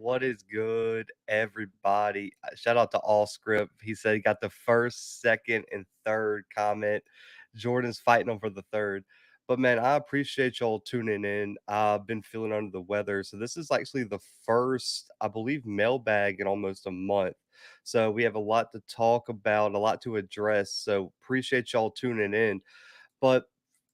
What is good, everybody? Shout out to All Script. He said he got the first, second, and third comment. Jordan's fighting over the third. But man, I appreciate y'all tuning in. I've been feeling under the weather. So this is actually the first, I believe, mailbag in almost a month. So we have a lot to talk about, a lot to address. So appreciate y'all tuning in. But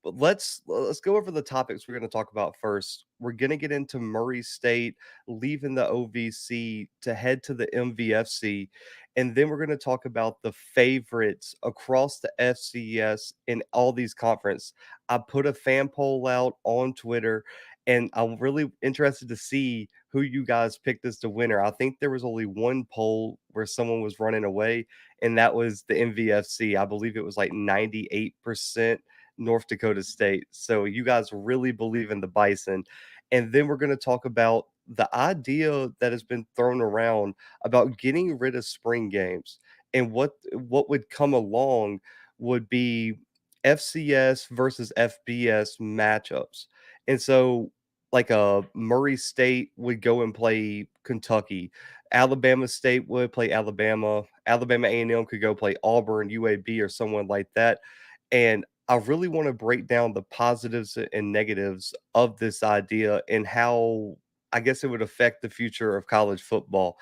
let's go over the topics we're going to talk about first. We're going to get into Murray State leaving the OVC to head to the MVFC, and then we're going to talk about the favorites across the FCS in all these conference. I put a fan poll out on Twitter, and I'm really interested to see who you guys picked as the winner. I think there was only one poll where someone was running away, and that was the MVFC. I believe it was like 98% North Dakota State. So you guys really believe in the Bison. And then we're going to talk about the idea that has been thrown around about getting rid of spring games, and what would come along would be FCS versus FBS matchups. And so like Murray State would go and play Kentucky. Alabama State would play Alabama. Alabama A&M could go play Auburn, UAB, or someone like that. And I really want to break down the positives and negatives of this idea and how I guess it would affect the future of college football.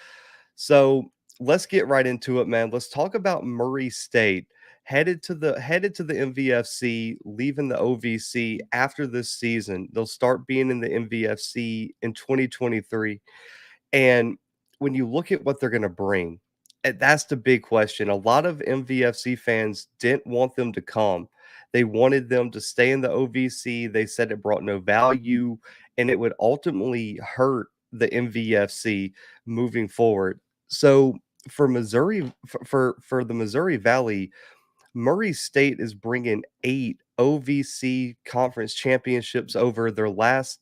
So let's get right into it, man. Let's talk about Murray State headed to the MVFC, leaving the OVC after this season. They'll start being in the MVFC in 2023. And when you look at what they're going to bring, that's the big question. A lot of MVFC fans didn't want them to come. They wanted them to stay in the OVC. They said it brought no value and it would ultimately hurt the MVFC moving forward. So for Missouri, for the Missouri Valley, Murray State is bringing 8 OVC conference championships over their last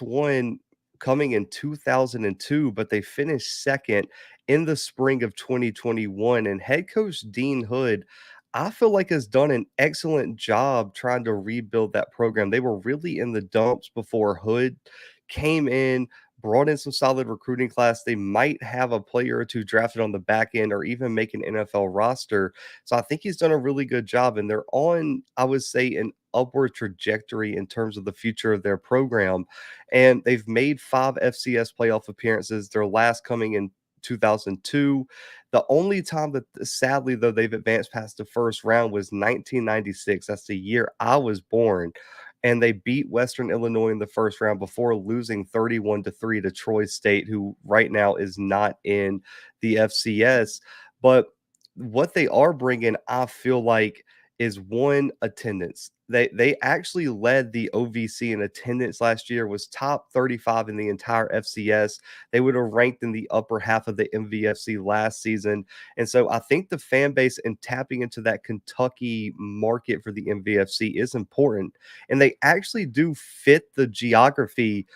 one coming in 2002, but they finished second in the spring of 2021. And head coach Dean Hood, I feel like, has done an excellent job trying to rebuild that program. They were really in the dumps before Hood came in, brought in some solid recruiting class. They might have a player or two drafted on the back end or even make an NFL roster. So I think he's done a really good job, and they're on, I would say, an upward trajectory in terms of the future of their program. And they've made 5 FCS playoff appearances, their last coming in 2002. The only time that, sadly, though, they've advanced past the first round was 1996. That's the year I was born. And they beat Western Illinois in the first round before losing 31-3 to Troy State, who right now is not in the FCS. But what they are bringing, I feel like, is one, attendance. They actually led the OVC in attendance last year, was top 35 in the entire FCS. They would have ranked in the upper half of the MVFC last season. And so I think the fan base and tapping into that Kentucky market for the MVFC is important. And they actually do fit the geography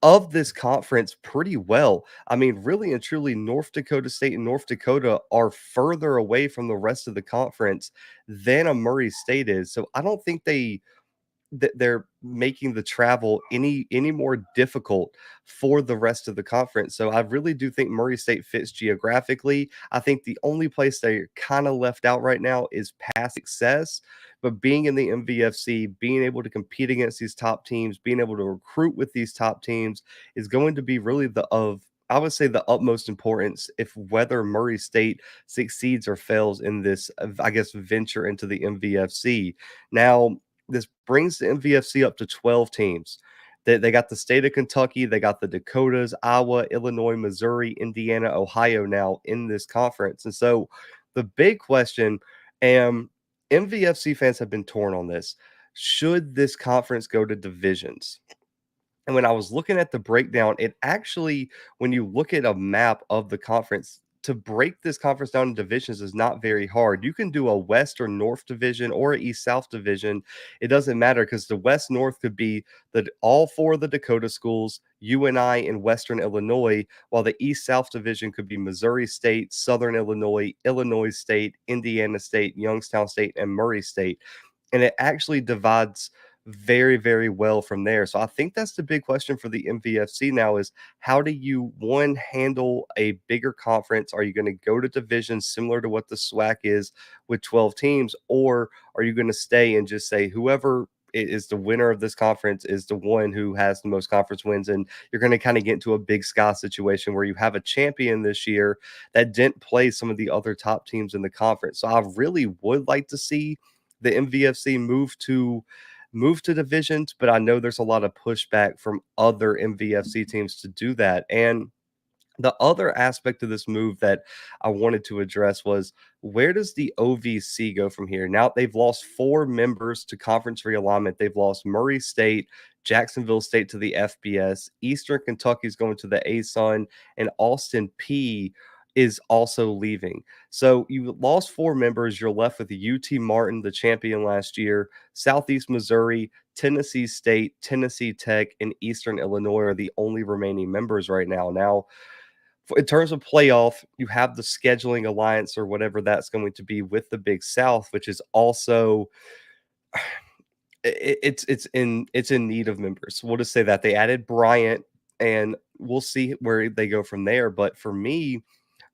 of this conference pretty well. I mean, really and truly, North Dakota State and North Dakota are further away from the rest of the conference than a Murray State is. So I don't think they're making the travel any more difficult for the rest of the conference. So I really do think Murray State fits geographically. I think the only place they're kind of left out right now is past success. But being in the MVFC, being able to compete against these top teams, being able to recruit with these top teams is going to be really I would say the utmost importance if whether Murray State succeeds or fails in this, I guess, venture into the MVFC. Now, this brings the MVFC up to 12 teams. They got the state of Kentucky, they got the Dakotas, Iowa, Illinois, Missouri, Indiana, Ohio now in this conference. And so the big question, and MVFC fans have been torn on this, should this conference go to divisions? And when I was looking at the breakdown, it actually, when you look at a map of the conference, to break this conference down in divisions is not very hard. You can do a West or North division or an East South division. It doesn't matter because the West North could be all 4 of the Dakota schools, UNI and Western Illinois, while the East South division could be Missouri State, Southern Illinois, Illinois State, Indiana State, Youngstown State, and Murray State. And it actually divides very, very well from there. So I think that's the big question for the MVFC now is how do you one handle a bigger conference? Are you going to go to divisions similar to what the SWAC is with 12 teams, or are you going to stay and just say whoever is the winner of this conference is the one who has the most conference wins, and you're going to kind of get into a big sky situation where you have a champion this year that didn't play some of the other top teams in the conference. So I really would like to see the MVFC move to divisions, but I know there's a lot of pushback from other MVFC teams to do that. And the other aspect of this move that I wanted to address was where does the OVC go from here? Now they've lost 4 members to conference realignment. They've lost Murray State, Jacksonville State to the FBS, Eastern Kentucky is going to the ASUN, and Austin P is also leaving. So you lost 4 members. You're left with the UT Martin, the champion last year, Southeast Missouri, Tennessee State, Tennessee Tech, and Eastern Illinois are the only remaining members right now. Now, in terms of playoff, you have the scheduling alliance or whatever that's going to be with the Big South, which is also it's in need of members. We'll just say that they added Bryant, and we'll see where they go from there. But for me,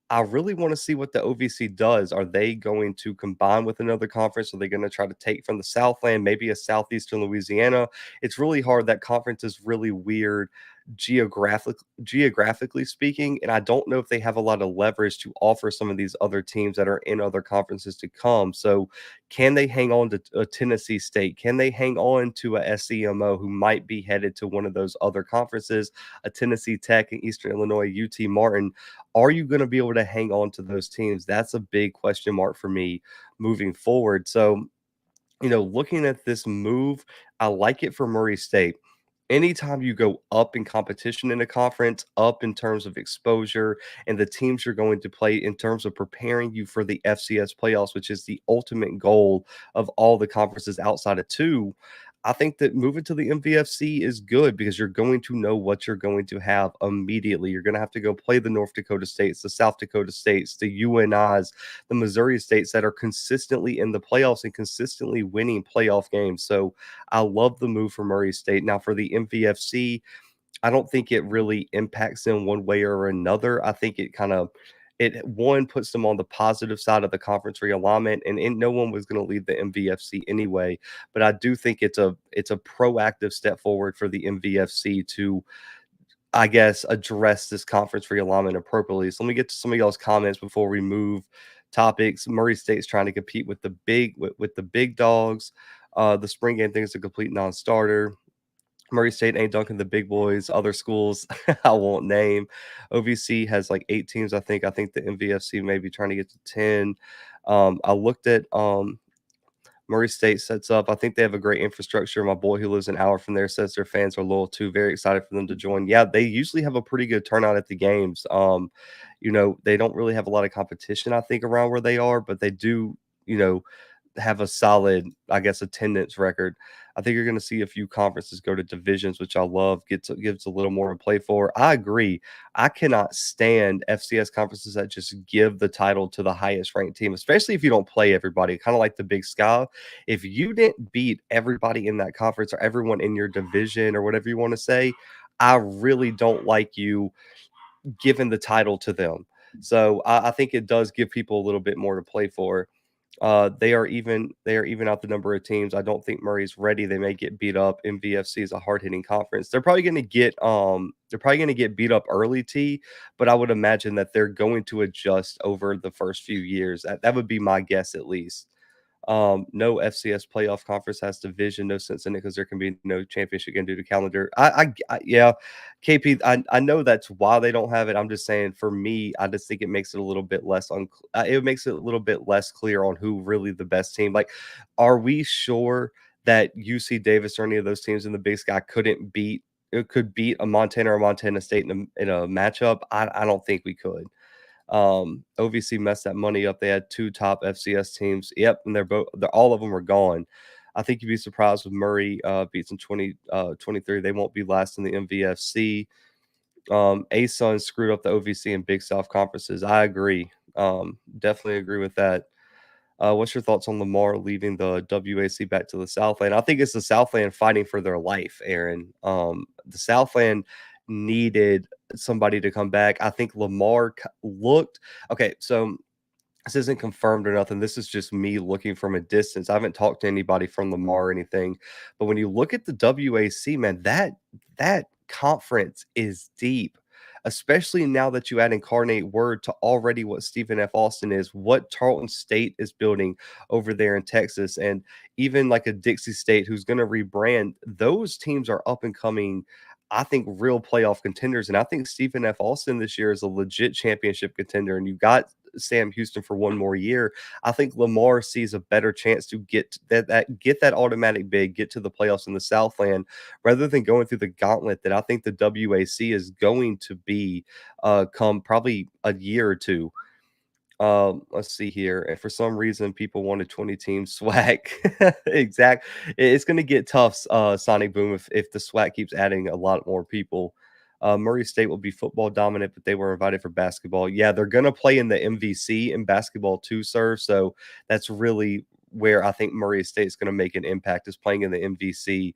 I really want to see what the OVC does. Are they going to combine with another conference? Are they going to try to take from the Southland, maybe a Southeastern Louisiana? It's really hard. That conference is really weird geographically speaking, and I don't know if they have a lot of leverage to offer some of these other teams that are in other conferences to come. So, can they hang on to a Tennessee State? Can they hang on to a SEMO who might be headed to one of those other conferences? A Tennessee Tech and Eastern Illinois, UT Martin. Are you going to be able to hang on to those teams? That's a big question mark for me moving forward. So, looking at this move, I like it for Murray State. Anytime you go up in competition in a conference, up in terms of exposure and the teams you're going to play in terms of preparing you for the FCS playoffs, which is the ultimate goal of all the conferences outside of two, I think that moving to the MVFC is good because you're going to know what you're going to have immediately. You're going to have to go play the North Dakota States, the South Dakota States, the UNIs, the Missouri States that are consistently in the playoffs and consistently winning playoff games. So I love the move for Murray State. Now, for the MVFC, I don't think it really impacts them one way or another. I think it one puts them on the positive side of the conference realignment, and no one was going to leave the MVFC anyway. But I do think it's a proactive step forward for the MVFC to, I guess, address this conference realignment appropriately. So let me get to some of y'all's comments before we move topics. Murray State's trying to compete with the big dogs. The spring game thing is a complete non-starter. Murray State ain't dunking the big boys. Other schools I won't name. OVC has like 8 teams, I think. I think the MVFC may be trying to get to 10. I looked at Murray State sets up. I think they have a great infrastructure. My boy who lives an hour from there says their fans are loyal too. Very excited for them to join. Yeah, they usually have a pretty good turnout at the games. They don't really have a lot of competition, I think, around where they are, but they do, have a solid, I guess, attendance record. I think you're going to see a few conferences go to divisions, which I love. Gives a little more to play for. I agree. I cannot stand FCS conferences that just give the title to the highest ranked team, especially if you don't play everybody. Kind of like the Big Sky. If you didn't beat everybody in that conference or everyone in your division or whatever you want to say, I really don't like you giving the title to them. So I think it does give people a little bit more to play for. They are even out the number of teams. I don't think Murray's ready. They may get beat up. MVFC is a hard hitting conference. They're probably gonna get beat up early, T, but I would imagine that they're going to adjust over the first few years. That would be my guess at least. No FCS playoff conference has division. No sense in it because there can be no championship game due to calendar. Yeah, KP. I know that's why they don't have it. I'm just saying for me, I just think it makes it a little bit less it makes it a little bit less clear on who really the best team. Like, are we sure that UC Davis or any of those teams in the Big Sky could beat a Montana or Montana State in a matchup? I don't think we could. OVC messed that money up. They had 2 top FCS teams. Yep, and all of them are gone. I think you'd be surprised with Murray beats in 2023. They won't be last in the MVFC. ASUN screwed up the OVC and Big South conferences. I agree. Definitely agree with that. What's your thoughts on Lamar leaving the WAC back to the Southland? I think it's the Southland fighting for their life, Aaron. The Southland needed somebody to come back. I think Lamar looked okay. So this isn't confirmed or nothing. This is just me looking from a distance. I haven't talked to anybody from Lamar or anything. But when you look at the WAC, man, that conference is deep, especially now that you add incarnate word to already what Stephen F. Austin is, what Tarleton State is building over there in Texas, and even like a Dixie State who's going to rebrand. Those teams are up and coming. I think real playoff contenders, and I think Stephen F. Austin this year is a legit championship contender. And you've got Sam Houston for one more year. I think Lamar sees a better chance to get that automatic bid, get to the playoffs in the Southland, rather than going through the gauntlet that I think the WAC is going to be come probably a year or two. Let's see here. And for some reason, people wanted 20 teams swag. Exact. It's going to get tough, Sonic Boom, if the swag keeps adding a lot more people. Murray State will be football dominant, but they were invited for basketball. Yeah, they're going to play in the MVC in basketball too, sir. So that's really where I think Murray State is going to make an impact, is playing in the MVC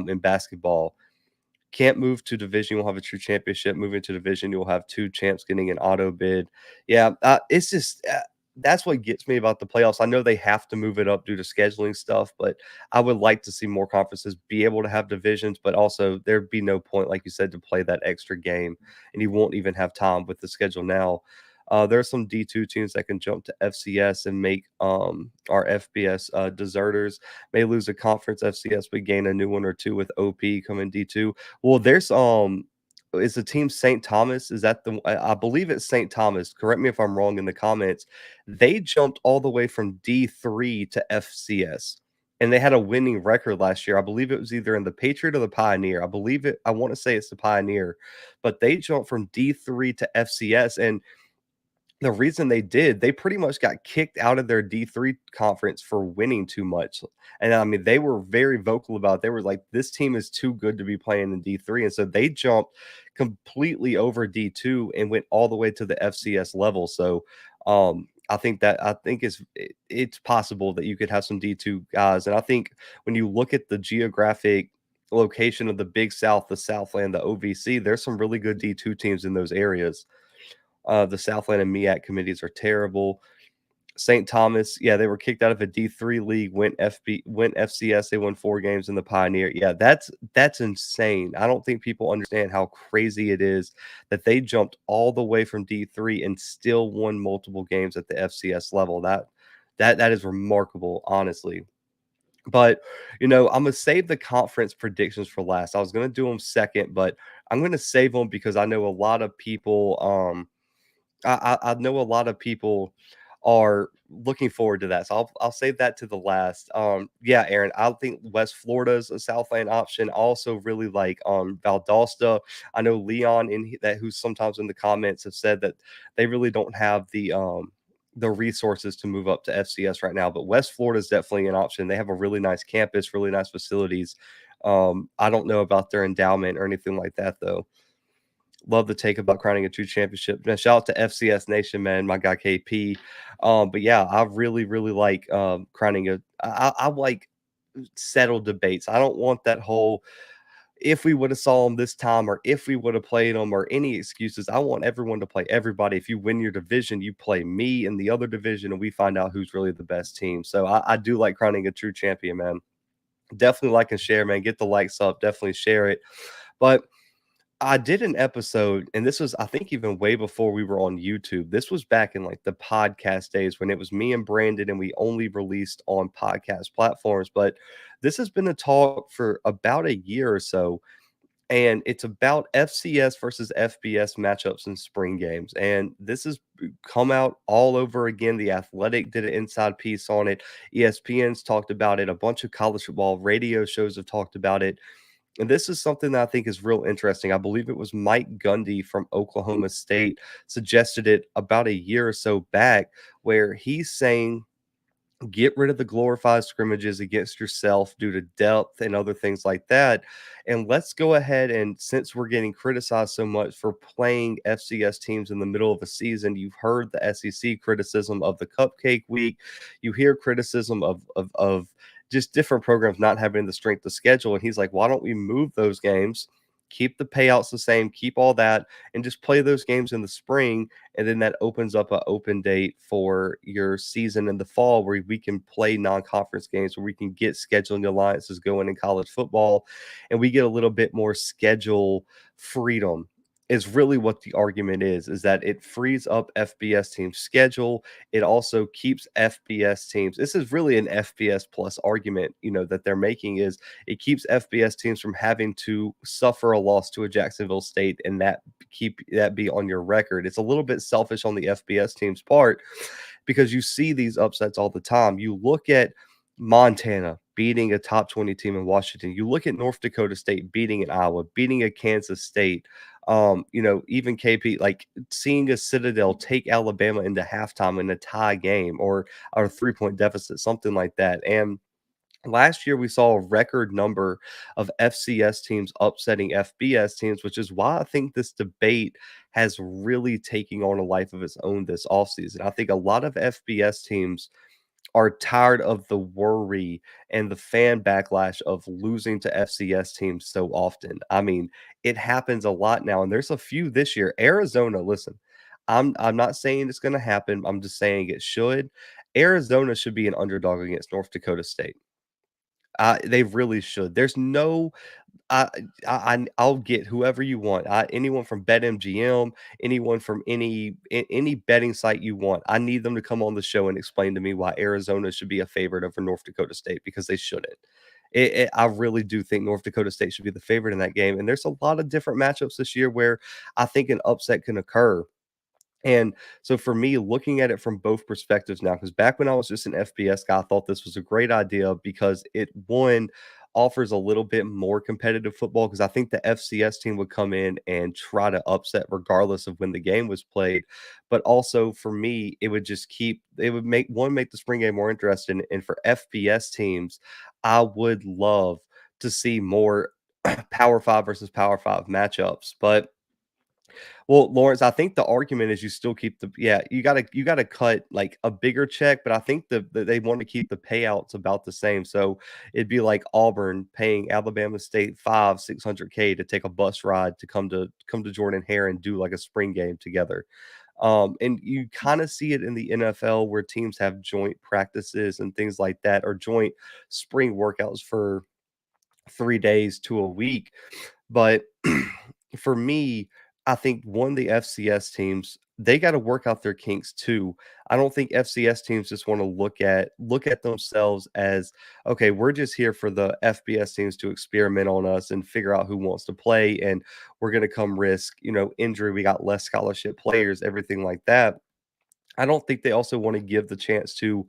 in basketball. Can't move to division, you'll have a true championship. Moving to division, you'll have two champs getting an auto bid. Yeah, it's just that's what gets me about the playoffs. I know they have to move it up due to scheduling stuff, but I would like to see more conferences be able to have divisions, but also there'd be no point, like you said, to play that extra game, and you won't even have time with the schedule now. There are some D2 teams that can jump to FCS and make our FBS deserters. May lose a conference FCS, but gain a new one or two with OP coming D2. Well, there's is the team St. Thomas? Is that the? I believe it's St. Thomas. Correct me if I'm wrong in the comments. They jumped all the way from D3 to FCS, and they had a winning record last year. I believe it was either in the Patriot or the Pioneer. I believe it. I want to say it's the Pioneer, but they jumped from D3 to FCS, and the reason they did, they pretty much got kicked out of their D3 conference for winning too much. And I mean, they were very vocal about it. They were like, this team is too good to be playing in D3. And so they jumped completely over D2 and went all the way to the FCS level. So I think it's possible that you could have some D2 guys. And I think when you look at the geographic location of the Big South, the Southland, the OVC, there's some really good D2 teams in those areas. The Southland and MEAC committees are terrible. St. Thomas, yeah, they were kicked out of a D3 league, went FCS, they won 4 games in the Pioneer. Yeah, that's insane. I don't think people understand how crazy it is that they jumped all the way from D3 and still won multiple games at the FCS level. That is remarkable, honestly. But, I'm gonna save the conference predictions for last. I was gonna do them second, but I'm gonna save them because I know a lot of people I know a lot of people are looking forward to that, so I'll save that to the last. Yeah, Aaron, I think West Florida's a Southland option. I also really like Valdosta. I know Leon who's sometimes in the comments have said that they really don't have the resources to move up to FCS right now, but West Florida is definitely an option. They have a really nice campus, really nice facilities. I don't know about their endowment or anything like that though. Love the take about crowning a true championship. Man, shout out to FCS Nation, man, my guy KP. But yeah, I really, really like crowning I like settled debates. I don't want that whole if we would have saw them this time or if we would have played them or any excuses. I want everyone to play everybody. If you win your division, you play me in the other division, and we find out who's really the best team. So I do like crowning a true champion, man. Definitely like and share, man. Get the likes up. Definitely share it. But I did an episode, and this was, I think, even way before we were on YouTube. This was back in like the podcast days when it was me and Brandon, and we only released on podcast platforms. But this has been a talk for about a year or so, and it's about FCS versus FBS matchups in spring games. And this has come out all over again. The Athletic did an inside piece on it. ESPN's talked about it. A bunch of college football radio shows have talked about it. And this is something that I think is real interesting. I believe it was Mike Gundy from Oklahoma State suggested it about a year or so back, where he's saying Get rid of the glorified scrimmages against yourself due to depth and other things like that. And let's go ahead and, since we're getting criticized so much for playing FCS teams in the middle of a season, you've heard the SEC criticism of the cupcake week. You hear criticism of just different programs not having the strength of schedule. And he's like, why don't we move those games? Keep the payouts the same, keep all that, and just play those games in the spring, and then that opens up an open date for your season in the fall where we can play non-conference games, where we can get scheduling alliances going in college football, and we get a little bit more schedule freedom. Is really what the argument is that it frees up FBS teams schedule. It also keeps FBS teams, this is really an FBS plus argument, that they're making, is it keeps FBS teams from having to suffer a loss to a Jacksonville State and that keep that be on your record. It's a little bit selfish on the FBS team's part because you see these upsets all the time. You look at Montana beating a top 20 team in Washington. You look at North Dakota State beating an Iowa, beating a Kansas State. Even KP, like seeing a Citadel take Alabama into halftime in a tie game or a 3-point deficit, something like that. And last year, we saw a record number of FCS teams upsetting FBS teams, which is why I think this debate has really taken on a life of its own this offseason. I think a lot of FBS teams are tired of the worry and the fan backlash of losing to FCS teams so often. I mean, it happens a lot now, and there's a few this year. Arizona, listen, I'm not saying it's going to happen. I'm just saying it should. Arizona should be an underdog against North Dakota State. They really should. There's no I'll get whoever you want. Anyone from BetMGM, anyone from any betting site you want. I need them to come on the show and explain to me why Arizona should be a favorite over North Dakota State because they shouldn't. I really do think North Dakota State should be the favorite in that game. And there's a lot of different matchups this year where I think an upset can occur. And so for me, looking at it from both perspectives now, because back when I was just an FBS guy, I thought this was a great idea because it, one, offers a little bit more competitive football because I think the FCS team would come in and try to upset regardless of when the game was played. But also for me, it would just it would make the spring game more interesting. And for FBS teams, I would love to see more Power Five versus Power Five matchups. But well, Lawrence, I think the argument is you still keep you gotta cut like a bigger check, but I think they want to keep the payouts about the same. So it'd be like Auburn paying Alabama State 600K to take a bus ride to come to Jordan Hare and do like a spring game together. And you kind of see it in the NFL where teams have joint practices and things like that, or joint spring workouts for 3 days to a week. But for me, I think one of the FCS teams, they got to work out their kinks too. I don't think FCS teams just want to look at themselves as, okay, we're just here for the FBS teams to experiment on us and figure out who wants to play, and we're going to come risk, injury. We got less scholarship players, everything like that. I don't think they also want to give the chance to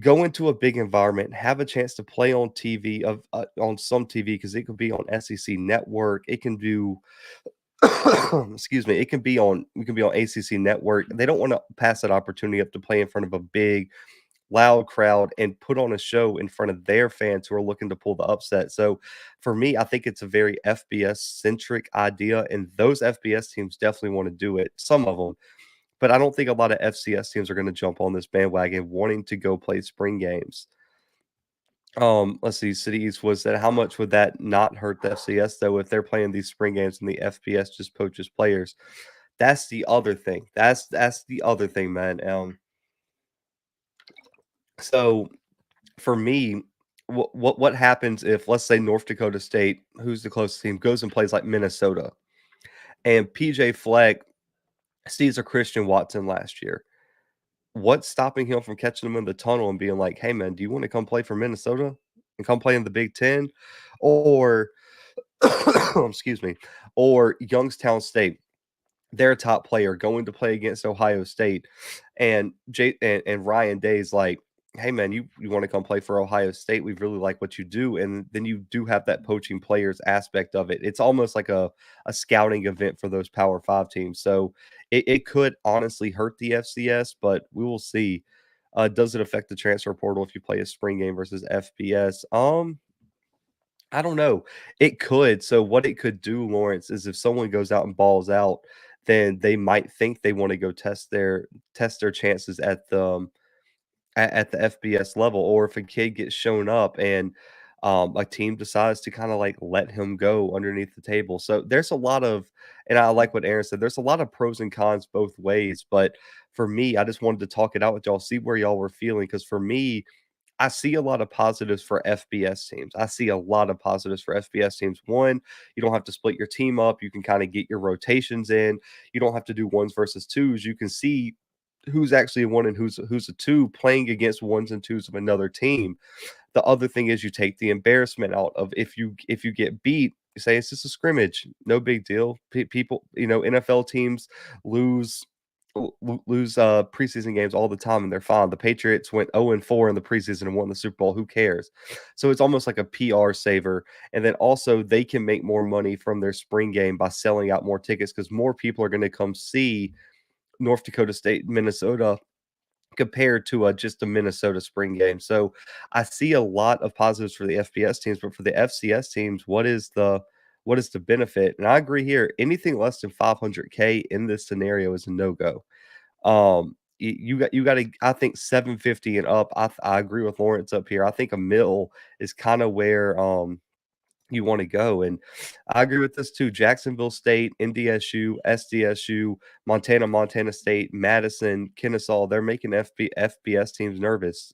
go into a big environment, have a chance to play on TV on some TV because it could be on SEC Network. It can do excuse me, it can be on ACC Network. They don't want to pass that opportunity up to play in front of a big, loud crowd and put on a show in front of their fans who are looking to pull the upset. So for me, I think it's a very FBS centric idea, and those FBS teams definitely want to do it. Some of them, but I don't think a lot of FCS teams are going to jump on this bandwagon wanting to go play spring games. Let's see, City East was that how much would that not hurt the FCS though if they're playing these spring games and the FBS just poaches players? That's the other thing. That's the other thing, man. So for me, what happens if, let's say, North Dakota State, who's the closest team, goes and plays like Minnesota, and PJ Fleck sees a Christian Watson last year? What's stopping him from catching him in the tunnel and being like, "Hey, man, do you want to come play for Minnesota and come play in the Big Ten?" Or excuse me, or Youngstown State, their top player going to play against Ohio State, and and Ryan Day's like, "Hey man, you want to come play for Ohio State? We really like what you do." And then you do have that poaching players aspect of it. It's almost like a scouting event for those Power Five teams. So it could honestly hurt the FCS, but we will see. Does it affect the transfer portal if you play a spring game versus FBS? I don't know. It could. So what it could do, Lawrence, is if someone goes out and balls out, then they might think they want to go test their chances at the at the FBS level, or if a kid gets shown up and a team decides to kind of like let him go underneath the table. So there's a lot of, and I like what Aaron said, there's a lot of pros and cons both ways. But for me, I just wanted to talk it out with y'all, see where y'all were feeling. Because for me, I see a lot of positives for FBS teams. I see a lot of positives for FBS teams. One, you don't have to split your team up. You can kind of get your rotations in. You don't have to do ones versus twos. You can see who's actually a one and who's a two playing against ones and twos of another team. The other thing is you take the embarrassment out of if you get beat, you say it's just a scrimmage, no big deal. People, NFL teams lose preseason games all the time and they're fine. The Patriots went 0-4 in the preseason and won the Super Bowl. Who cares? So it's almost like a PR saver. And then also they can make more money from their spring game by selling out more tickets because more people are going to come see North Dakota State, Minnesota compared to just a Minnesota spring game. So I see a lot of positives for the FBS teams, but for the FCS teams, what is the benefit? And I agree here. Anything less than 500K in this scenario is a no go. You got to. I think 750 and up. I agree with Lawrence up here. I think a mill is kind of where you want to go. And I agree with this too. Jacksonville State, NDSU, SDSU, Montana State, Madison, Kennesaw, they're making FBS teams nervous.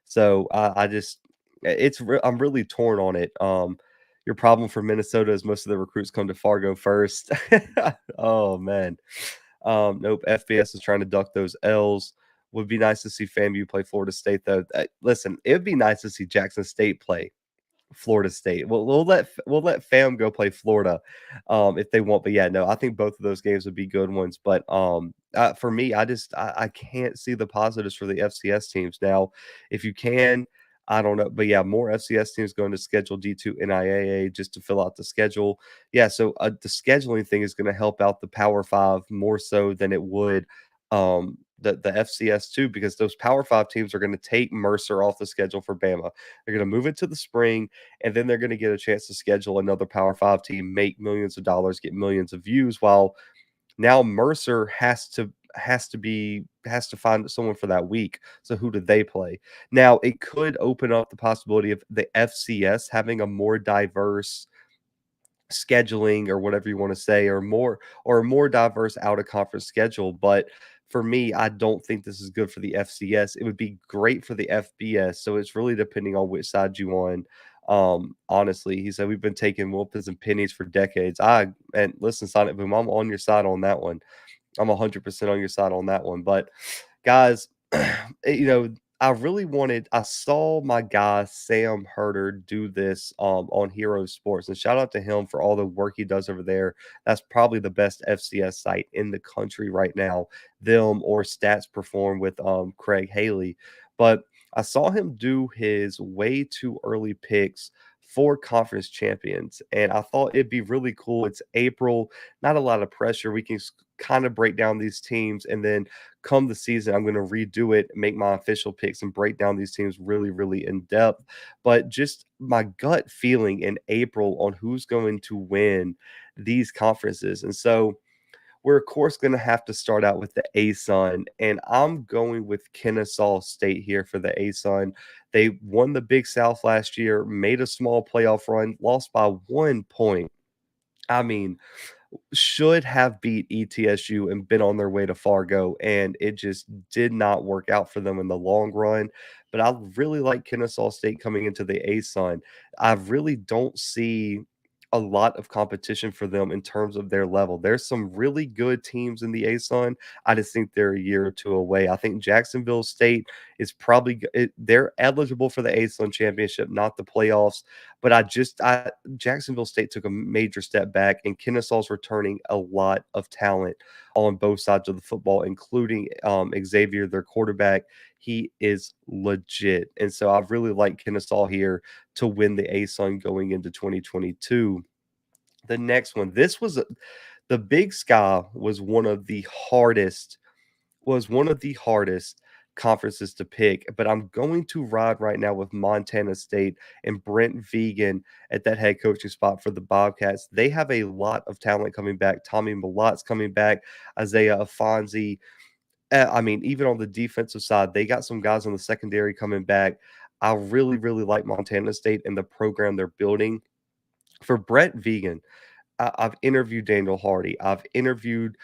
So I just, I'm really torn on it. Your problem for Minnesota is most of the recruits come to Fargo first. Oh man. Nope. FBS is trying to duck those L's. Would be nice to see FAMU play Florida State though. Listen, it'd be nice to see Jackson State play Florida State. We'll let FAM go play Florida, if they want. But yeah, no, I think both of those games would be good ones. But for me, I can't see the positives for the FCS teams now. If you can, I don't know, but yeah, more FCS teams going to schedule D2 NIAA just to fill out the schedule. Yeah, so the scheduling thing is going to help out the Power Five more so than it would the FCS too, because those Power Five teams are going to take Mercer off the schedule for Bama. They're going to move it to the spring, and then they're going to get a chance to schedule another Power Five team, make millions of dollars, get millions of views. While now Mercer has to find someone for that week. So who do they play? Now it could open up the possibility of the FCS having a more diverse scheduling or whatever you want to say, or a more diverse out of conference schedule. But for me, I don't think this is good for the FCS. It would be great for the FBS. So it's really depending on which side you on. Honestly, he said we've been taking whoopings and pennies for decades. And listen, Sonic Boom, I'm on your side on that one. I'm 100% on your side on that one. But guys, I saw my guy Sam Herder do this on Hero Sports, and shout out to him for all the work he does over there. That's probably the best FCS site in the country right now, them or Stats Perform with Craig Haley. But I saw him do his way too early picks for conference champions, and I thought it'd be really cool. It's April, not a lot of pressure. We can kind of break down these teams, and then come the season, I'm going to redo it, make my official picks, and break down these teams really, really in depth. But just my gut feeling in April on who's going to win these conferences. And so we're, of course, going to have to start out with the ASUN, and I'm going with Kennesaw State here for the ASUN. They won the Big South last year, made a small playoff run, lost by 1 point. I mean, should have beat ETSU and been on their way to Fargo, and it just did not work out for them in the long run. But I really like Kennesaw State coming into the ASUN. I really don't see a lot of competition for them in terms of their level. There's some really good teams in the ASUN. I just think they're a year or two away. I think Jacksonville State is they're eligible for the ASUN championship, not the playoffs. But Jacksonville State took a major step back, and Kennesaw's returning a lot of talent on both sides of the football, including Xavier, their quarterback. He is legit. And so I really like Kennesaw here to win the ASUN going into 2022. The next one, the Big Sky was one of the hardest conferences to pick, but I'm going to ride right now with Montana State and Brent Vegan at that head coaching spot for the Bobcats. They have a lot of talent coming back. Tommy Malotte's coming back, Isaiah Afonzi. I mean, even on the defensive side, they got some guys on the secondary coming back. I really, really like Montana State and the program they're building. For Brett Vegan, I've interviewed Daniel Hardy. I've interviewed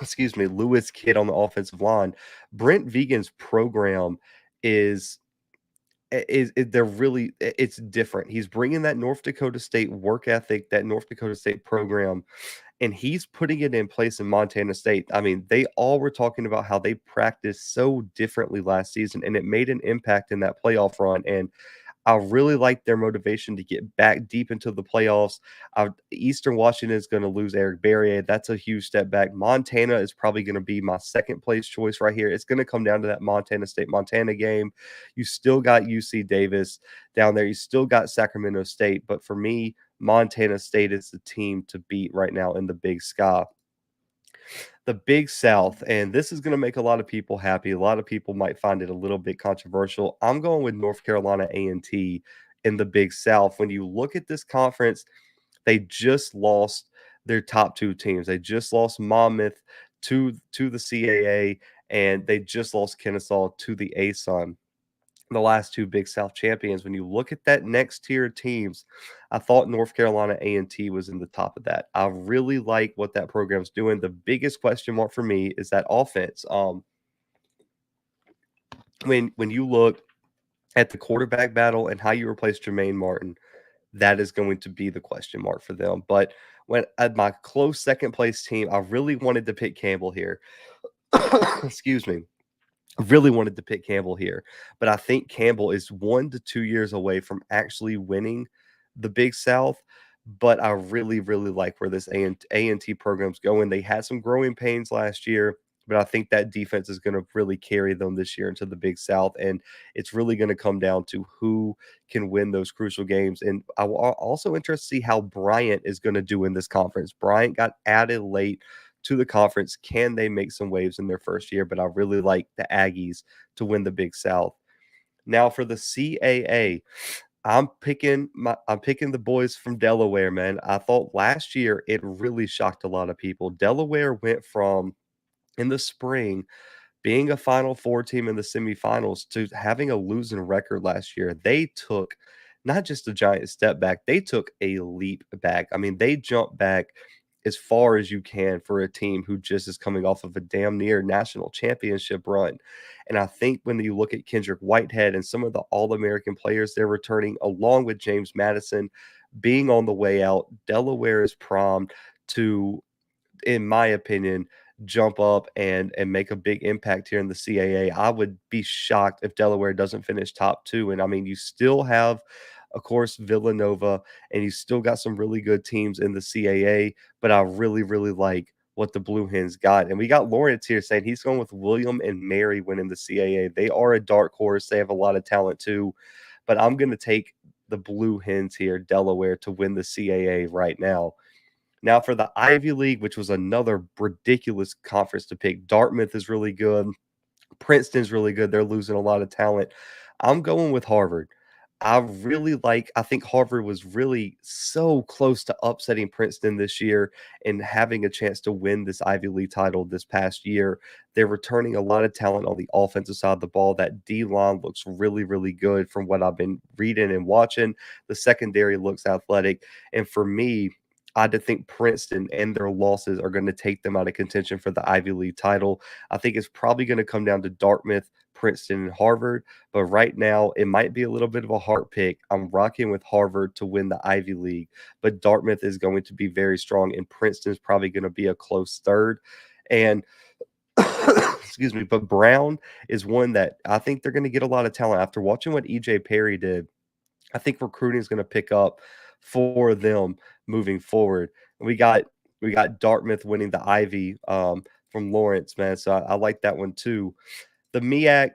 excuse me, Lewis Kidd on the offensive line. Brent Vegan's program is they're really it's different. He's bringing that North Dakota State work ethic, that North Dakota State program, and he's putting it in place in Montana State. I mean, they all were talking about how they practiced so differently last season, and it made an impact in that playoff run. And I really like their motivation to get back deep into the playoffs. Eastern Washington is going to lose Eric Barrier. That's a huge step back. Montana is probably going to be my second place choice right here. It's going to come down to that Montana State-Montana game. You still got UC Davis down there. You still got Sacramento State. But for me, Montana State is the team to beat right now in the Big Sky. The Big South, and this is going to make a lot of people happy. A lot of people might find it a little bit controversial. I'm going with North Carolina A&T in the Big South. When you look at this conference, they just lost their top two teams. They just lost Monmouth to the CAA, and they just lost Kennesaw to the ASUN, the last two Big South champions. When you look at that next tier of teams, I thought North Carolina A&T was in the top of that. I really like what that program's doing. The biggest question mark for me is that offense. When you look at the quarterback battle and how you replace Jermaine Martin, that is going to be the question mark for them. But when at my close second place team, I really wanted to pick Campbell here. Excuse me. I really wanted to pick Campbell here, but I think Campbell is 1 to 2 years away from actually winning the Big South. But I really, really like where this A&T program's going. They had some growing pains last year, but I think that defense is going to really carry them this year into the Big South, and it's really going to come down to who can win those crucial games. And I'm also interested to see how Bryant is going to do in this conference. Bryant got added late to the conference. Can they make some waves in their first year? But I really like the Aggies to win the Big South. Now for the CAA, I'm picking the boys from Delaware, man. I thought last year it really shocked a lot of people. Delaware went from in the spring being a Final Four team in the semifinals to having a losing record last year. They took not just a giant step back, they took a leap back. I mean, they jumped back as far as you can for a team who just is coming off of a damn near national championship run. And I think when you look at Kendrick Whitehead and some of the All-American players they're returning, along with James Madison being on the way out, Delaware is primed to, in my opinion, jump up and make a big impact here in the CAA. I would be shocked if Delaware doesn't finish top two. And I mean, you still have, of course, Villanova, and you still got some really good teams in the CAA, but I really, really like what the Blue Hens got. And we got Lawrence here saying he's going with William and Mary winning the CAA. They are a dark horse. They have a lot of talent too, but I'm going to take the Blue Hens here, Delaware, to win the CAA right now. Now for the Ivy League, which was another ridiculous conference to pick. Dartmouth is really good. Princeton's really good. They're losing a lot of talent. I'm going with Harvard. I think Harvard was really so close to upsetting Princeton this year and having a chance to win this Ivy League title this past year. They're returning a lot of talent on the offensive side of the ball. That D-line looks really, really good from what I've been reading and watching. The secondary looks athletic. And for me, I think Princeton and their losses are going to take them out of contention for the Ivy League title. I think it's probably going to come down to Dartmouth, Princeton, and Harvard. But right now, it might be a little bit of a heart pick. I'm rocking with Harvard to win the Ivy League, but Dartmouth is going to be very strong, and Princeton is probably going to be a close third. And excuse me, but Brown is one that I think they're going to get a lot of talent. After watching what EJ Perry did, I think recruiting is going to pick up for them moving forward. And we got Dartmouth winning the Ivy from Lawrence, man. So I like that one too. The MEAC,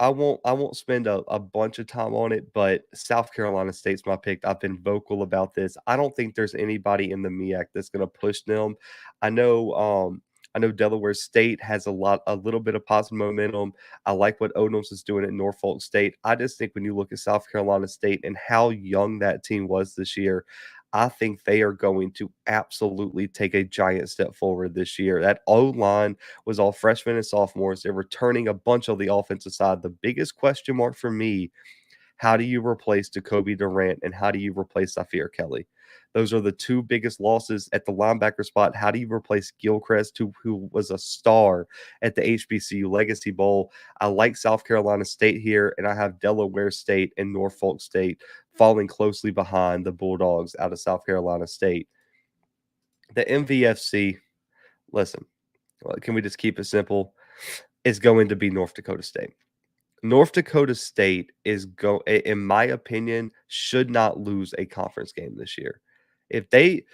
I won't spend a bunch of time on it, but South Carolina State's my pick. I've been vocal about this. I don't think there's anybody in the MEAC that's going to push them. I know I know Delaware State has a little bit of positive momentum. I like what Odoms is doing at Norfolk State. I just think when you look at South Carolina State and how young that team was this year, I think they are going to absolutely take a giant step forward this year. That O line was all freshmen and sophomores. They're returning a bunch of the offensive side. The biggest question mark for me, how do you replace Jacoby Durant and how do you replace Zafir Kelly? Those are the two biggest losses at the linebacker spot. How do you replace Gilchrist, who was a star at the HBCU Legacy Bowl? I like South Carolina State here, and I have Delaware State and Norfolk State falling closely behind the Bulldogs out of South Carolina State. The MVFC, listen, can we just keep it simple? It's going to be North Dakota State. North Dakota State in my opinion, should not lose a conference game this year. If they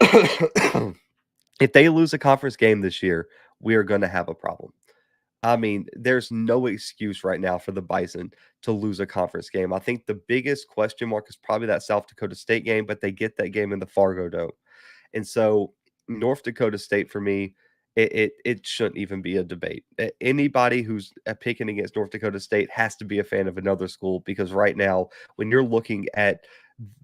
if they lose a conference game this year, we are going to have a problem. I mean, there's no excuse right now for the Bison to lose a conference game. I think the biggest question mark is probably that South Dakota State game, but they get that game in the Fargo Dome. And so North Dakota State for me, it shouldn't even be a debate. Anybody who's picking against North Dakota State has to be a fan of another school because right now, when you're looking at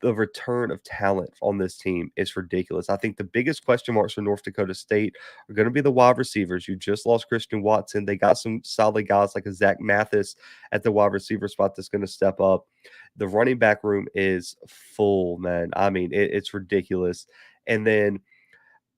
the return of talent on this team, it's ridiculous. I think the biggest question marks for North Dakota State are going to be the wide receivers. You just lost Christian Watson. They got some solid guys like a Zach Mathis at the wide receiver spot that's going to step up. The running back room is full, man. I mean, it's ridiculous. And then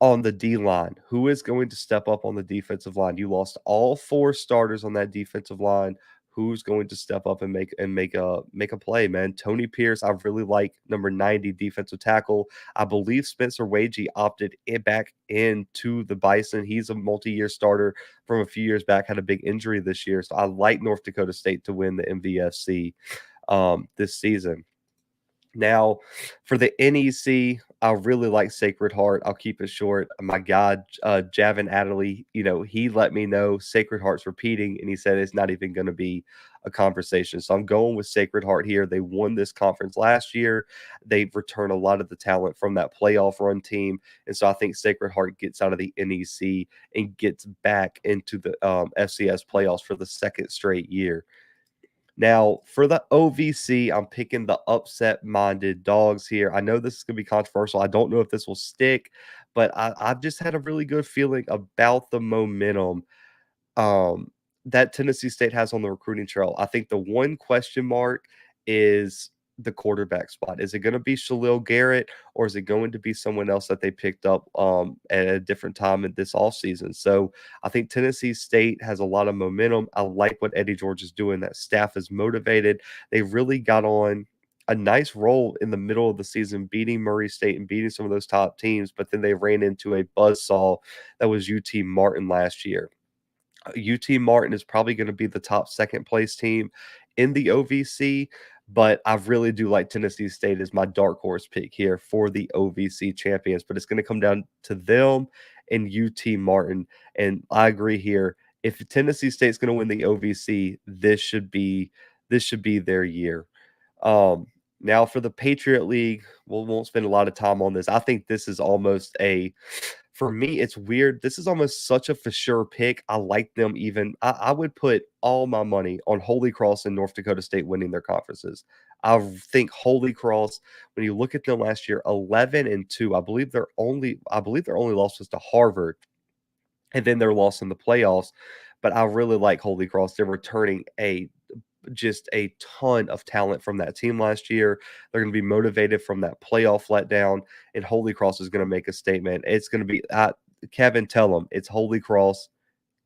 on the D line, who is going to step up on the defensive line? You lost all four starters on that defensive line. Who's going to step up and make a play, man? Tony Pierce, I really like number 90 defensive tackle. I believe Spencer Wagee opted back into the Bison. He's a multi-year starter from a few years back, had a big injury this year. So I like North Dakota State to win the MVFC this season. Now, for the NEC, I really like Sacred Heart. I'll keep it short. My God, Javin Adderley, he let me know Sacred Heart's repeating, and he said it's not even going to be a conversation. So I'm going with Sacred Heart here. They won this conference last year. They've returned a lot of the talent from that playoff run team. And so I think Sacred Heart gets out of the NEC and gets back into the FCS playoffs for the second straight year. Now, for the OVC, I'm picking the upset-minded dogs here. I know this is going to be controversial. I don't know if this will stick, but I've just had a really good feeling about the momentum that Tennessee State has on the recruiting trail. I think the one question mark is the quarterback spot. Is it going to be Shalil Garrett or is it going to be someone else that they picked up at a different time in this offseason? So I think Tennessee State has a lot of momentum. I like what Eddie George is doing. That staff is motivated. They really got on a nice roll in the middle of the season, beating Murray State and beating some of those top teams, but then they ran into a buzzsaw that was UT Martin last year. UT Martin is probably going to be the top second place team in the OVC, but I really do like Tennessee State as my dark horse pick here for the OVC champions. But it's going to come down to them and UT Martin. And I agree here. If Tennessee State's going to win the OVC, this should be their year. Now for the Patriot League, we won't spend a lot of time on this. I think this is almost for me, it's weird. This is almost such a for sure pick. I like them even. I would put all my money on Holy Cross and North Dakota State winning their conferences. I think Holy Cross, when you look at them last year, 11-2. I believe their only loss was to Harvard, and then their loss in the playoffs. But I really like Holy Cross. They're returning just a ton of talent from that team last year. They're going to be motivated from that playoff letdown, and Holy Cross is going to make a statement. It's going to be Kevin, tell them it's Holy Cross